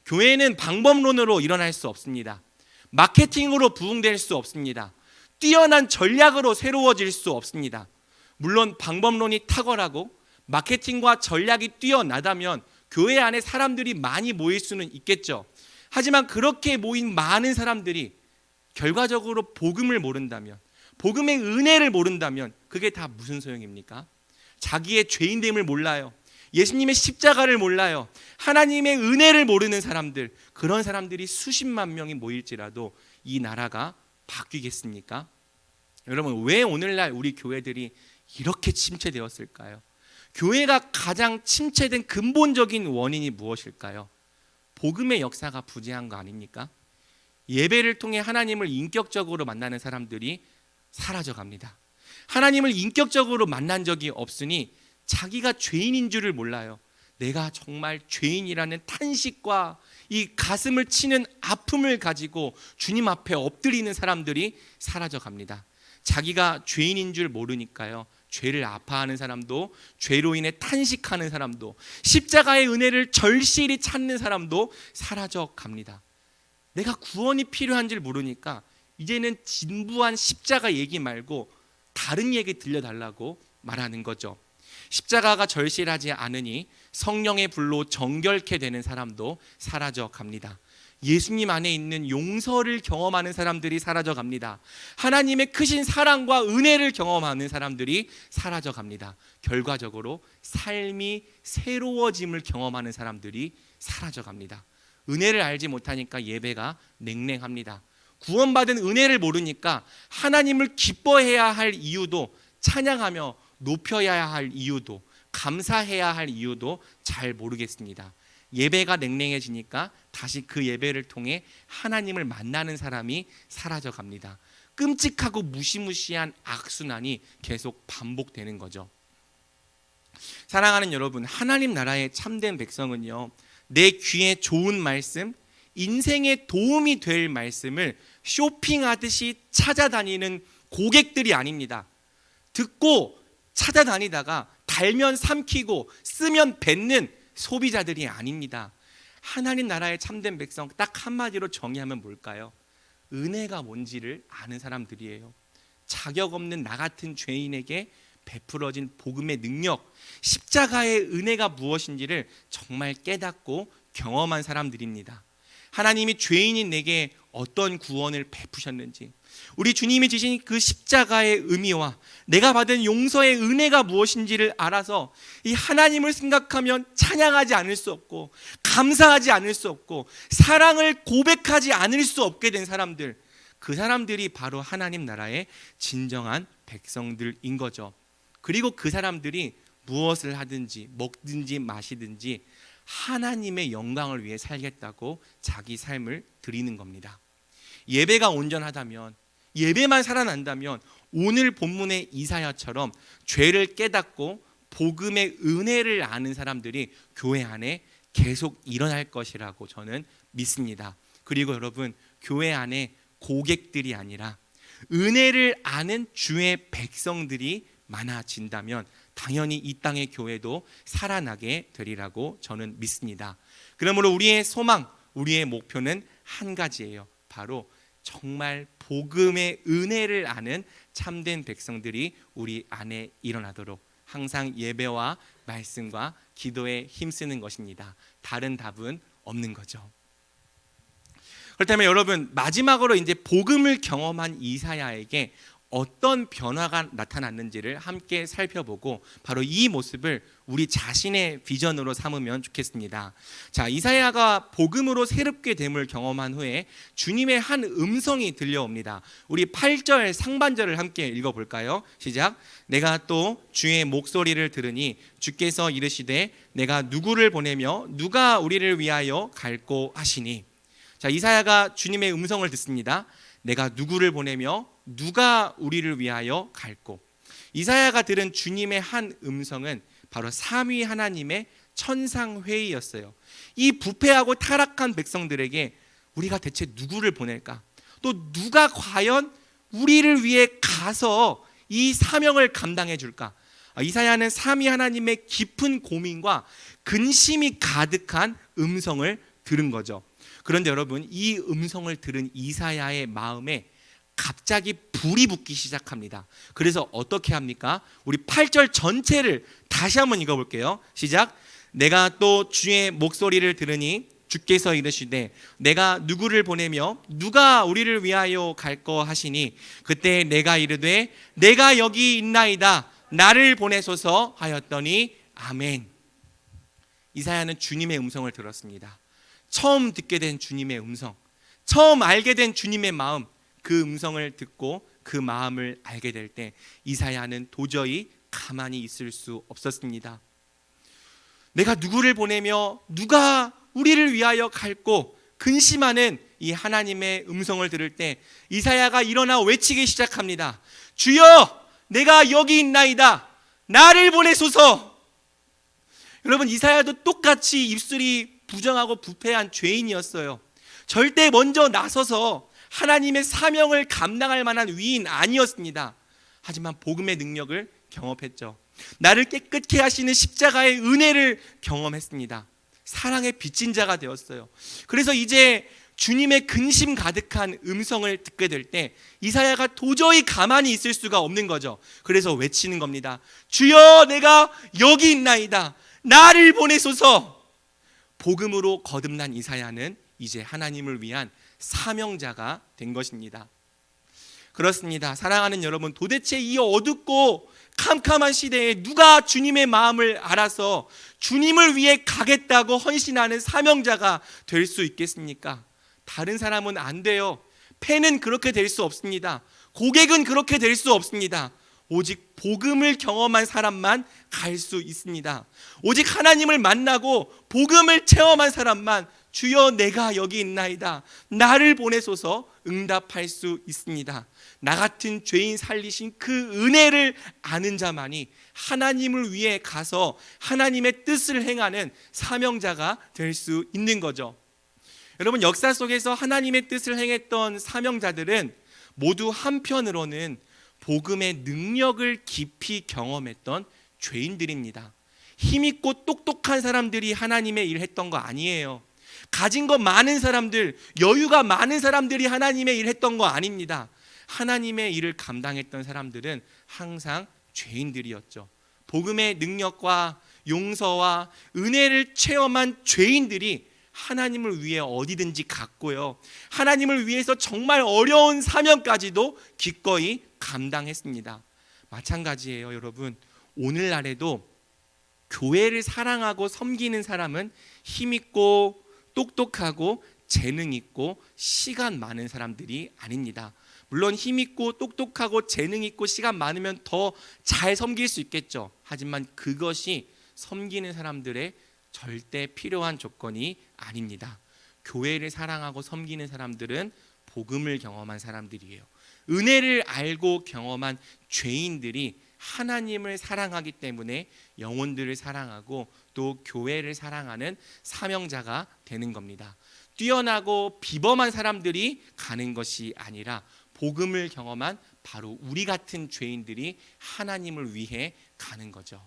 교회는 방법론으로 일어날 수 없습니다. 마케팅으로 부흥될 수 없습니다. 뛰어난 전략으로 새로워질 수 없습니다. 물론 방법론이 탁월하고 마케팅과 전략이 뛰어나다면 교회 안에 사람들이 많이 모일 수는 있겠죠. 하지만 그렇게 모인 많은 사람들이 결과적으로 복음을 모른다면, 복음의 은혜를 모른다면 그게 다 무슨 소용입니까? 자기의 죄인됨을 몰라요. 예수님의 십자가를 몰라요. 하나님의 은혜를 모르는 사람들, 그런 사람들이 수십만 명이 모일지라도 이 나라가 바뀌겠습니까? 여러분, 왜 오늘날 우리 교회들이 이렇게 침체되었을까요? 교회가 가장 침체된 근본적인 원인이 무엇일까요? 복음의 역사가 부재한 거 아닙니까? 예배를 통해 하나님을 인격적으로 만나는 사람들이 사라져갑니다. 하나님을 인격적으로 만난 적이 없으니 자기가 죄인인 줄을 몰라요. 내가 정말 죄인이라는 탄식과 이 가슴을 치는 아픔을 가지고 주님 앞에 엎드리는 사람들이 사라져 갑니다. 자기가 죄인인 줄 모르니까요, 죄를 아파하는 사람도, 죄로 인해 탄식하는 사람도, 십자가의 은혜를 절실히 찾는 사람도 사라져 갑니다. 내가 구원이 필요한 줄 모르니까 이제는 진부한 십자가 얘기 말고 다른 얘기 들려달라고 말하는 거죠. 십자가가 절실하지 않으니 성령의 불로 정결케 되는 사람도 사라져 갑니다. 예수님 안에 있는 용서를 경험하는 사람들이 사라져 갑니다. 하나님의 크신 사랑과 은혜를 경험하는 사람들이 사라져 갑니다. 결과적으로 삶이 새로워짐을 경험하는 사람들이 사라져 갑니다. 은혜를 알지 못하니까 예배가 냉랭합니다. 구원받은 은혜를 모르니까 하나님을 기뻐해야 할 이유도, 찬양하며 높여야 할 이유도, 감사해야 할 이유도 잘 모르겠습니다. 예배가 냉랭해지니까 다시 그 예배를 통해 하나님을 만나는 사람이 사라져 갑니다. 끔찍하고 무시무시한 악순환이 계속 반복되는 거죠. 사랑하는 여러분, 하나님 나라의 참된 백성은요, 내 귀에 좋은 말씀, 인생에 도움이 될 말씀을 쇼핑하듯이 찾아다니는 고객들이 아닙니다. 듣고 찾아다니다가 달면 삼키고 쓰면 뱉는 소비자들이 아닙니다. 하나님 나라의 참된 백성, 딱 한마디로 정의하면 뭘까요? 은혜가 뭔지를 아는 사람들이에요. 자격 없는 나 같은 죄인에게 베풀어진 복음의 능력, 십자가의 은혜가 무엇인지를 정말 깨닫고 경험한 사람들입니다. 하나님이 죄인인 내게 어떤 구원을 베푸셨는지, 우리 주님이 지신 그 십자가의 의미와 내가 받은 용서의 은혜가 무엇인지를 알아서 이 하나님을 생각하면 찬양하지 않을 수 없고, 감사하지 않을 수 없고, 사랑을 고백하지 않을 수 없게 된 사람들, 그 사람들이 바로 하나님 나라의 진정한 백성들인 거죠. 그리고 그 사람들이 무엇을 하든지 먹든지 마시든지 하나님의 영광을 위해 살겠다고 자기 삶을 드리는 겁니다. 예배가 온전하다면, 예배만 살아난다면 오늘 본문의 이사야처럼 죄를 깨닫고 복음의 은혜를 아는 사람들이 교회 안에 계속 일어날 것이라고 저는 믿습니다. 그리고 여러분, 교회 안에 고객들이 아니라 은혜를 아는 주의 백성들이 많아진다면 당연히 이 땅의 교회도 살아나게 되리라고 저는 믿습니다. 그러므로 우리의 소망, 우리의 목표는 한 가지예요. 바로 정말 복음의 은혜를 아는 참된 백성들이 우리 안에 일어나도록 항상 예배와 말씀과 기도에 힘쓰는 것입니다. 다른 답은 없는 거죠. 그렇다면 여러분, 마지막으로 이제 복음을 경험한 이사야에게 어떤 변화가 나타났는지를 함께 살펴보고 바로 이 모습을 우리 자신의 비전으로 삼으면 좋겠습니다. 자, 이사야가 복음으로 새롭게 됨을 경험한 후에 주님의 한 음성이 들려옵니다. 우리 8절 상반절을 함께 읽어볼까요? 시작. 내가 또 주의 목소리를 들으니 주께서 이르시되 내가 누구를 보내며 누가 우리를 위하여 갈꼬 하시니. 자, 이사야가 주님의 음성을 듣습니다. 내가 누구를 보내며 누가 우리를 위하여 갈꼬. 이사야가 들은 주님의 한 음성은 바로 삼위 하나님의 천상회의였어요. 이 부패하고 타락한 백성들에게 우리가 대체 누구를 보낼까? 또 누가 과연 우리를 위해 가서 이 사명을 감당해 줄까? 이사야는 삼위 하나님의 깊은 고민과 근심이 가득한 음성을 들은 거죠. 그런데 여러분, 이 음성을 들은 이사야의 마음에 갑자기 불이 붙기 시작합니다. 그래서 어떻게 합니까? 우리 8절 전체를 다시 한번 읽어볼게요. 시작. 내가 또 주의 목소리를 들으니 주께서 이르시되 내가 누구를 보내며 누가 우리를 위하여 갈거 하시니 그때 내가 이르되 내가 여기 있나이다 나를 보내소서 하였더니 아멘. 이사야는 주님의 음성을 들었습니다. 처음 듣게 된 주님의 음성, 처음 알게 된 주님의 마음, 그 음성을 듣고 그 마음을 알게 될 때 이사야는 도저히 가만히 있을 수 없었습니다. 내가 누구를 보내며 누가 우리를 위하여 갈꼬 근심하는 이 하나님의 음성을 들을 때 이사야가 일어나 외치기 시작합니다. 주여, 내가 여기 있나이다. 나를 보내소서. 여러분, 이사야도 똑같이 입술이 부정하고 부패한 죄인이었어요. 절대 먼저 나서서 하나님의 사명을 감당할 만한 위인 아니었습니다. 하지만 복음의 능력을 경험했죠. 나를 깨끗게 하시는 십자가의 은혜를 경험했습니다. 사랑의 빚진 자가 되었어요. 그래서 이제 주님의 근심 가득한 음성을 듣게 될 때 이사야가 도저히 가만히 있을 수가 없는 거죠. 그래서 외치는 겁니다. 주여, 내가 여기 있나이다. 나를 보내소서. 복음으로 거듭난 이사야는 이제 하나님을 위한 사명자가 된 것입니다. 그렇습니다. 사랑하는 여러분, 도대체 이 어둡고 캄캄한 시대에 누가 주님의 마음을 알아서 주님을 위해 가겠다고 헌신하는 사명자가 될 수 있겠습니까? 다른 사람은 안 돼요. 팬은 그렇게 될 수 없습니다. 고객은 그렇게 될 수 없습니다. 오직 복음을 경험한 사람만 갈 수 있습니다. 오직 하나님을 만나고 복음을 체험한 사람만 주여, 내가 여기 있나이다. 나를 보내소서 응답할 수 있습니다. 나 같은 죄인 살리신 그 은혜를 아는 자만이 하나님을 위해 가서 하나님의 뜻을 행하는 사명자가 될 수 있는 거죠. 여러분, 역사 속에서 하나님의 뜻을 행했던 사명자들은 모두 한편으로는 복음의 능력을 깊이 경험했던 죄인들입니다. 힘있고 똑똑한 사람들이 하나님의 일 했던 거 아니에요. 가진 거 많은 사람들, 여유가 많은 사람들이 하나님의 일 했던 거 아닙니다. 하나님의 일을 감당했던 사람들은 항상 죄인들이었죠. 복음의 능력과 용서와 은혜를 체험한 죄인들이 하나님을 위해 어디든지 갔고요, 하나님을 위해서 정말 어려운 사명까지도 기꺼이 감당했습니다. 마찬가지예요, 여러분. 오늘날에도 교회를 사랑하고 섬기는 사람은 힘있고 똑똑하고 재능 있고 시간 많은 사람들이 아닙니다. 물론 힘있고 똑똑하고 재능 있고 시간 많으면 더 잘 섬길 수 있겠죠. 하지만 그것이 섬기는 사람들의 절대 필요한 조건이 아닙니다. 교회를 사랑하고 섬기는 사람들은 복음을 경험한 사람들이에요. 은혜를 알고 경험한 죄인들이 하나님을 사랑하기 때문에 영혼들을 사랑하고 또 교회를 사랑하는 사명자가 되는 겁니다. 뛰어나고 비범한 사람들이 가는 것이 아니라 복음을 경험한 바로 우리 같은 죄인들이 하나님을 위해 가는 거죠.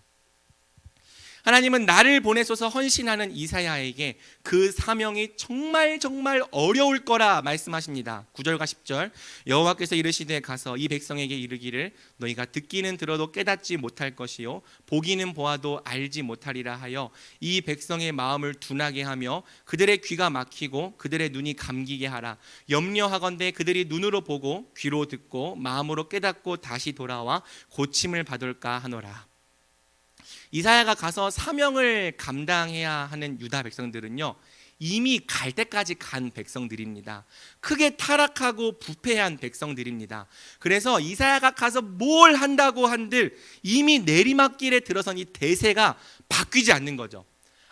하나님은 나를 보내소서 헌신하는 이사야에게 그 사명이 정말 어려울 거라 말씀하십니다. 9절과 10절, 여호와께서 이르시되 가서 이 백성에게 이르기를 너희가 듣기는 들어도 깨닫지 못할 것이요 보기는 보아도 알지 못하리라 하여 이 백성의 마음을 둔하게 하며 그들의 귀가 막히고 그들의 눈이 감기게 하라. 염려하건대 그들이 눈으로 보고 귀로 듣고 마음으로 깨닫고 다시 돌아와 고침을 받을까 하노라. 이사야가 가서 사명을 감당해야 하는 유다 백성들은요, 이미 갈 때까지 간 백성들입니다. 크게 타락하고 부패한 백성들입니다. 그래서 이사야가 가서 뭘 한다고 한들 이미 내리막길에 들어선 이 대세가 바뀌지 않는 거죠.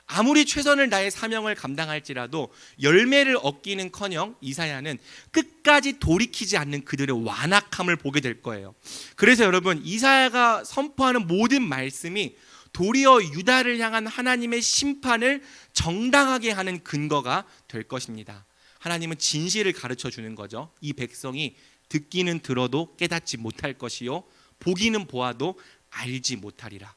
아무리 최선을 다해 사명을 감당할지라도 열매를 얻기는커녕 이사야는 끝까지 돌이키지 않는 그들의 완악함을 보게 될 거예요. 그래서 여러분, 이사야가 선포하는 모든 말씀이 도리어 유다를 향한 하나님의 심판을 정당하게 하는 근거가 될 것입니다. 하나님은 진실을 가르쳐 주는 거죠. 이 백성이 듣기는 들어도 깨닫지 못할 것이요 보기는 보아도 알지 못하리라.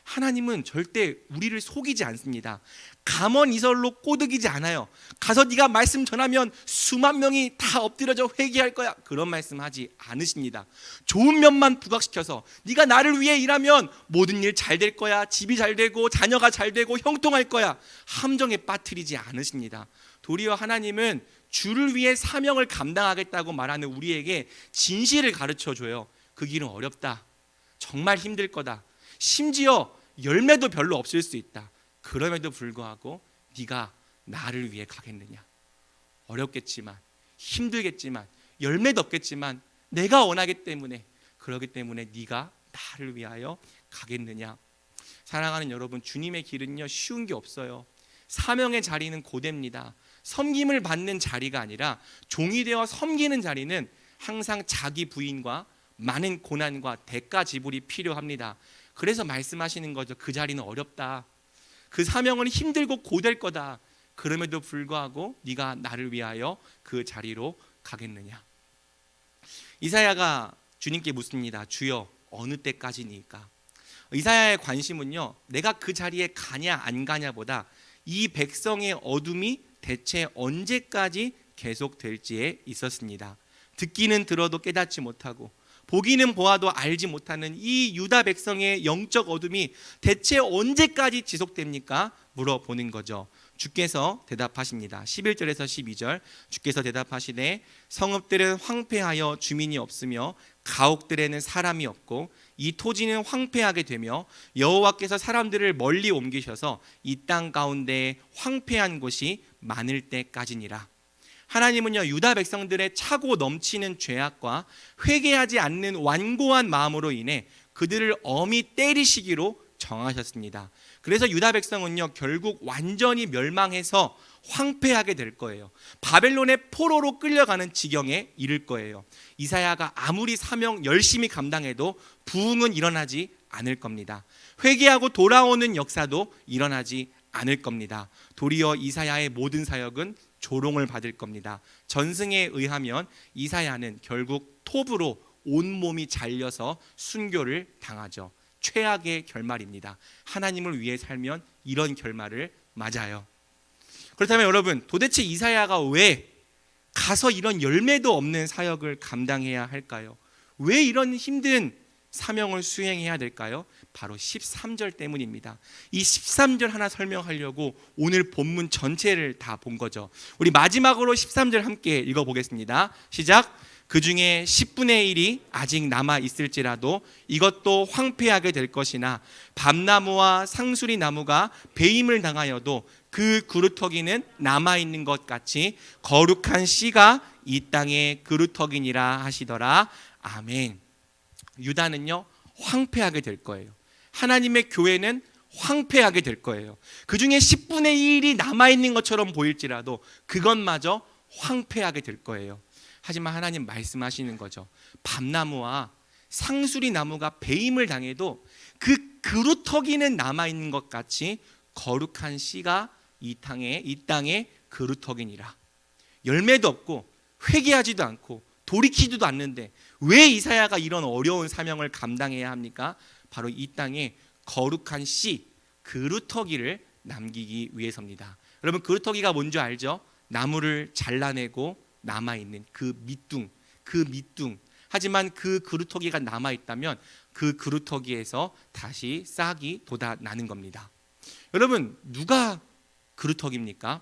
하나님은 절대 우리를 속이지 않습니다. 감언이설로 꼬드기지 않아요. 가서 네가 말씀 전하면 수만 명이 다 엎드려져 회개할 거야, 그런 말씀하지 않으십니다. 좋은 면만 부각시켜서 네가 나를 위해 일하면 모든 일 잘 될 거야, 집이 잘 되고 자녀가 잘 되고 형통할 거야, 함정에 빠뜨리지 않으십니다. 도리어 하나님은 주를 위해 사명을 감당하겠다고 말하는 우리에게 진실을 가르쳐줘요. 그 길은 어렵다, 정말 힘들 거다, 심지어 열매도 별로 없을 수 있다. 그럼에도 불구하고 네가 나를 위해 가겠느냐? 어렵겠지만, 힘들겠지만, 열매도 없겠지만 내가 원하기 때문에, 그러기 때문에 네가 나를 위하여 가겠느냐? 사랑하는 여러분, 주님의 길은요 쉬운 게 없어요. 사명의 자리는 고됩니다. 섬김을 받는 자리가 아니라 종이 되어 섬기는 자리는 항상 자기 부인과 많은 고난과 대가 지불이 필요합니다. 그래서 말씀하시는 거죠. 그 자리는 어렵다. 그 사명은 힘들고 고될 거다. 그럼에도 불구하고 네가 나를 위하여 그 자리로 가겠느냐. 이사야가 주님께 묻습니다. 주여, 어느 때까지니까? 이사야의 관심은요, 내가 그 자리에 가냐 안 가냐보다 이 백성의 어둠이 대체 언제까지 계속될지에 있었습니다. 듣기는 들어도 깨닫지 못하고 보기는 보아도 알지 못하는 이 유다 백성의 영적 어둠이 대체 언제까지 지속됩니까? 물어보는 거죠. 주께서 대답하십니다. 11절에서 12절 주께서 대답하시되 성읍들은 황폐하여 주민이 없으며 가옥들에는 사람이 없고 이 토지는 황폐하게 되며 여호와께서 사람들을 멀리 옮기셔서 이 땅 가운데 황폐한 곳이 많을 때까지니라. 하나님은요, 유다 백성들의 차고 넘치는 죄악과 회개하지 않는 완고한 마음으로 인해 그들을 엄히 때리시기로 정하셨습니다. 그래서 유다 백성은요, 결국 완전히 멸망해서 황폐하게 될 거예요. 바벨론의 포로로 끌려가는 지경에 이를 거예요. 이사야가 아무리 사명 열심히 감당해도 부흥은 일어나지 않을 겁니다. 회개하고 돌아오는 역사도 일어나지 않을 겁니다. 도리어 이사야의 모든 사역은 조롱을 받을 겁니다. 전승에 의하면 이사야는 결국 톱으로 온몸이 잘려서 순교를 당하죠. 최악의 결말입니다. 하나님을 위해 살면 이런 결말을 맞아요. 그렇다면 여러분, 도대체 이사야가 왜 가서 이런 열매도 없는 사역을 감당해야 할까요? 왜 이런 힘든 사명을 수행해야 될까요? 바로 13절 때문입니다. 이 13절 하나 설명하려고 오늘 본문 전체를 다 본 거죠. 우리 마지막으로 13절 함께 읽어보겠습니다. 시작. 그 중에 10분의 1이 아직 남아 있을지라도 이것도 황폐하게 될 것이나 밤나무와 상수리 나무가 배임을 당하여도 그 그루터기는 남아 있는 것 같이 거룩한 씨가 이 땅의 그루터기니라 하시더라. 아멘. 유다는요, 황폐하게 될 거예요. 하나님의 교회는 황폐하게 될 거예요. 그 중에 10분의 1이 남아있는 것처럼 보일지라도 그것마저 황폐하게 될 거예요. 하지만 하나님 말씀하시는 거죠. 밤나무와 상수리 나무가 배임을 당해도 그 그루터기는 남아있는 것 같이 거룩한 씨가 이 땅의 그루터기니라. 열매도 없고 회개하지도 않고 돌이키지도 않는데 왜 이사야가 이런 어려운 사명을 감당해야 합니까? 바로 이 땅에 거룩한 씨, 그루터기를 남기기 위해서입니다. 여러분, 그루터기가 뭔지 알죠? 나무를 잘라내고 남아있는 그 밑둥. 하지만 그 그루터기가 남아있다면 그 그루터기에서 다시 싹이 돋아나는 겁니다. 여러분, 누가 그루터기입니까?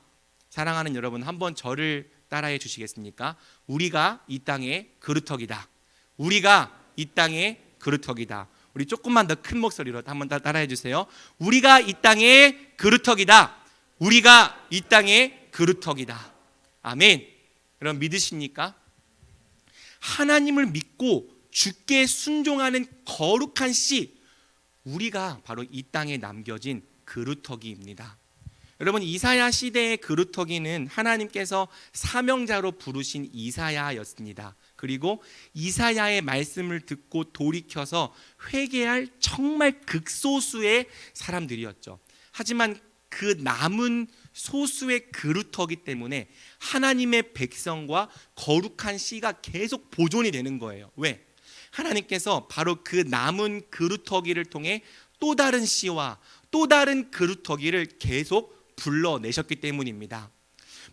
사랑하는 여러분, 한번 저를 따라해 주시겠습니까? 우리가 이 땅의 그루터기다. 우리가 이 땅의 그루터기다. 우리 조금만 더 큰 목소리로 한번 따라해 주세요. 우리가 이 땅의 그루터기다. 우리가 이 땅의 그루터기다. 아멘. 여러분, 믿으십니까? 하나님을 믿고 주께 순종하는 거룩한 씨, 우리가 바로 이 땅에 남겨진 그루터기입니다. 여러분, 이사야 시대의 그루터기는 하나님께서 사명자로 부르신 이사야였습니다. 그리고 이사야의 말씀을 듣고 돌이켜서 회개할 정말 극소수의 사람들이었죠. 하지만 그 남은 소수의 그루터기 때문에 하나님의 백성과 거룩한 씨가 계속 보존이 되는 거예요. 왜? 하나님께서 바로 그 남은 그루터기를 통해 또 다른 씨와 또 다른 그루터기를 계속 불러내셨기 때문입니다.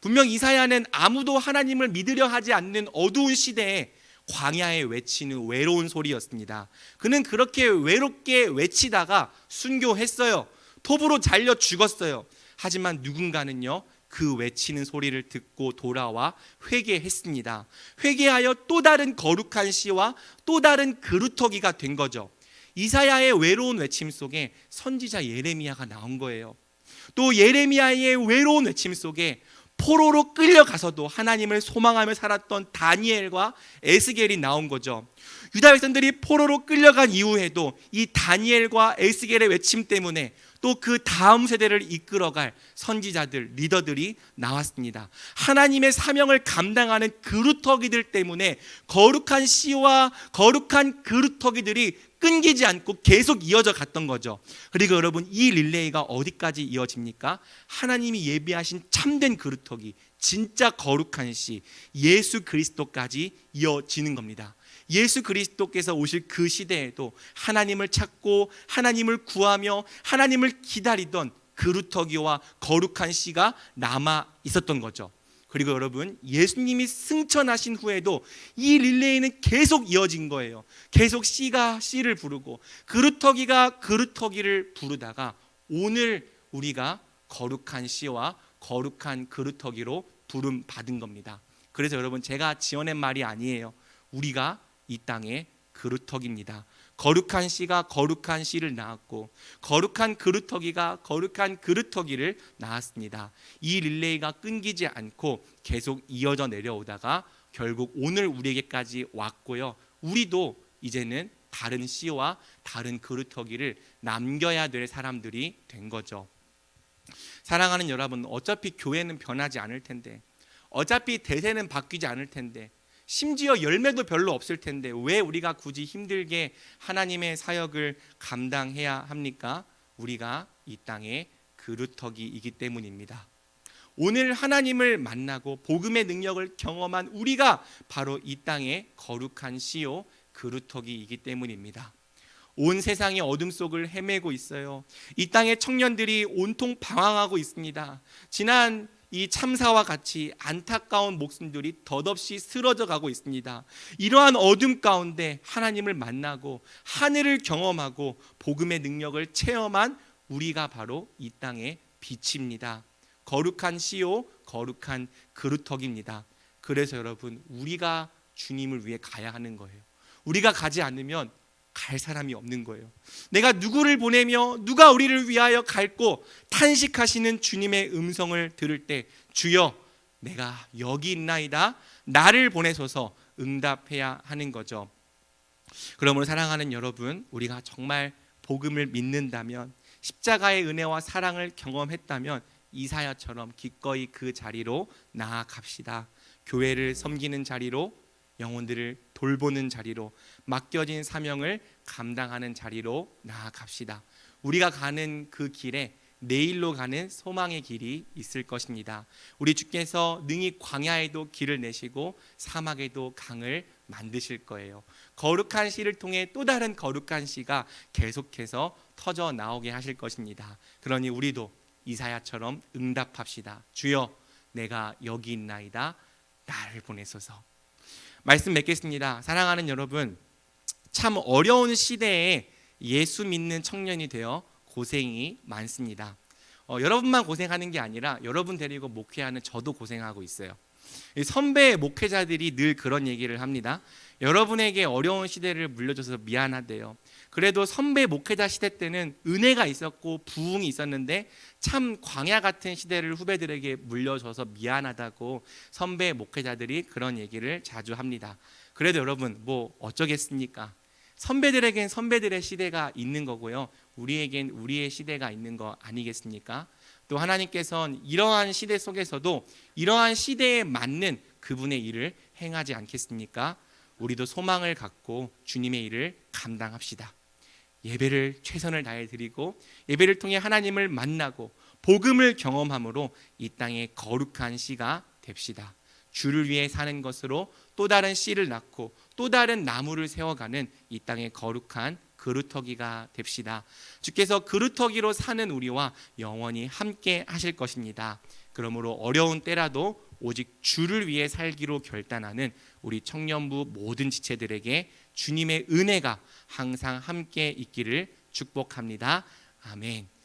분명 이사야는 아무도 하나님을 믿으려 하지 않는 어두운 시대에 광야에 외치는 외로운 소리였습니다. 그는 그렇게 외롭게 외치다가 순교했어요. 톱으로 잘려 죽었어요. 하지만 누군가는요, 그 외치는 소리를 듣고 돌아와 회개했습니다. 회개하여 또 다른 거룩한 씨와 또 다른 그루터기가 된 거죠. 이사야의 외로운 외침 속에 선지자 예레미야가 나온 거예요. 또 예레미야의 외로운 외침 속에 포로로 끌려가서도 하나님을 소망하며 살았던 다니엘과 에스겔이 나온 거죠. 유다 백성들이 포로로 끌려간 이후에도 이 다니엘과 에스겔의 외침 때문에 또 그 다음 세대를 이끌어갈 선지자들, 리더들이 나왔습니다. 하나님의 사명을 감당하는 그루터기들 때문에 거룩한 씨와 거룩한 그루터기들이 끊기지 않고 계속 이어져 갔던 거죠. 그리고 여러분, 이 릴레이가 어디까지 이어집니까? 하나님이 예비하신 참된 그루터기, 진짜 거룩한 씨, 예수 그리스도까지 이어지는 겁니다. 예수 그리스도께서 오실 그 시대에도 하나님을 찾고 하나님을 구하며 하나님을 기다리던 그루터기와 거룩한 씨가 남아 있었던 거죠. 그리고 여러분, 예수님이 승천하신 후에도 이 릴레이는 계속 이어진 거예요. 계속 씨가 씨를 부르고 그루터기가 그루터기를 부르다가 오늘 우리가 거룩한 씨와 거룩한 그루터기로 부름 받은 겁니다. 그래서 여러분, 제가 지어낸 말이 아니에요. 우리가 이 땅의 그루터기입니다. 거룩한 씨가 거룩한 씨를 낳았고 거룩한 그루터기가 거룩한 그루터기를 낳았습니다. 이 릴레이가 끊기지 않고 계속 이어져 내려오다가 결국 오늘 우리에게까지 왔고요. 우리도 이제는 다른 씨와 다른 그루터기를 남겨야 될 사람들이 된 거죠. 사랑하는 여러분, 어차피 교회는 변하지 않을 텐데, 어차피 대세는 바뀌지 않을 텐데, 심지어 열매도 별로 없을 텐데 왜 우리가 굳이 힘들게 하나님의 사역을 감당해야 합니까? 우리가 이 땅의 그루터기이기 때문입니다. 오늘 하나님을 만나고 복음의 능력을 경험한 우리가 바로 이 땅의 거룩한 씨요 그루터기이기 때문입니다. 온 세상이 어둠 속을 헤매고 있어요. 이 땅의 청년들이 온통 방황하고 있습니다. 지난 이 참사와 같이 안타까운 목숨들이 덧없이 쓰러져 가고 있습니다. 이러한 어둠 가운데 하나님을 만나고 하늘을 경험하고 복음의 능력을 체험한 우리가 바로 이 땅의 빛입니다. 거룩한 씨요 거룩한 그루터기입니다. 그래서 여러분, 우리가 주님을 위해 가야 하는 거예요. 우리가 가지 않으면 갈 사람이 없는 거예요. 내가 누구를 보내며 누가 우리를 위하여 갈고 탄식하시는 주님의 음성을 들을 때 주여 내가 여기 있나이다 나를 보내소서 응답해야 하는 거죠. 그러므로 사랑하는 여러분, 우리가 정말 복음을 믿는다면, 십자가의 은혜와 사랑을 경험했다면 이사야처럼 기꺼이 그 자리로 나아갑시다. 교회를 섬기는 자리로, 영혼들을 돌보는 자리로, 맡겨진 사명을 감당하는 자리로 나아갑시다. 우리가 가는 그 길에 내일로 가는 소망의 길이 있을 것입니다. 우리 주께서 능히 광야에도 길을 내시고 사막에도 강을 만드실 거예요. 거룩한 씨를 통해 또 다른 거룩한 씨가 계속해서 터져 나오게 하실 것입니다. 그러니 우리도 이사야처럼 응답합시다. 주여 내가 여기 있나이다 나를 보내소서. 말씀 맺겠습니다. 사랑하는 여러분, 참 어려운 시대에 예수 믿는 청년이 되어 고생이 많습니다. 여러분만 고생하는 게 아니라 여러분 데리고 목회하는 저도 고생하고 있어요. 선배 목회자들이 늘 그런 얘기를 합니다. 여러분에게 어려운 시대를 물려줘서 미안하대요. 그래도 선배 목회자 시대 때는 은혜가 있었고 부흥이 있었는데 참 광야 같은 시대를 후배들에게 물려줘서 미안하다고 선배 목회자들이 그런 얘기를 자주 합니다. 그래도 여러분, 뭐 어쩌겠습니까? 선배들에겐 선배들의 시대가 있는 거고요, 우리에겐 우리의 시대가 있는 거 아니겠습니까? 또 하나님께서는 이러한 시대 속에서도 이러한 시대에 맞는 그분의 일을 행하지 않겠습니까? 우리도 소망을 갖고 주님의 일을 감당합시다. 예배를 최선을 다해 드리고 예배를 통해 하나님을 만나고 복음을 경험함으로 이 땅에 거룩한 씨가 됩시다. 주를 위해 사는 것으로 또 다른 씨를 낳고 또 다른 나무를 세워가는 이 땅의 거룩한 그루터기가 됩시다. 주께서 그루터기로 사는 우리와 영원히 함께 하실 것입니다. 그러므로 어려운 때라도 오직 주를 위해 살기로 결단하는 우리 청년부 모든 지체들에게 주님의 은혜가 항상 함께 있기를 축복합니다. 아멘.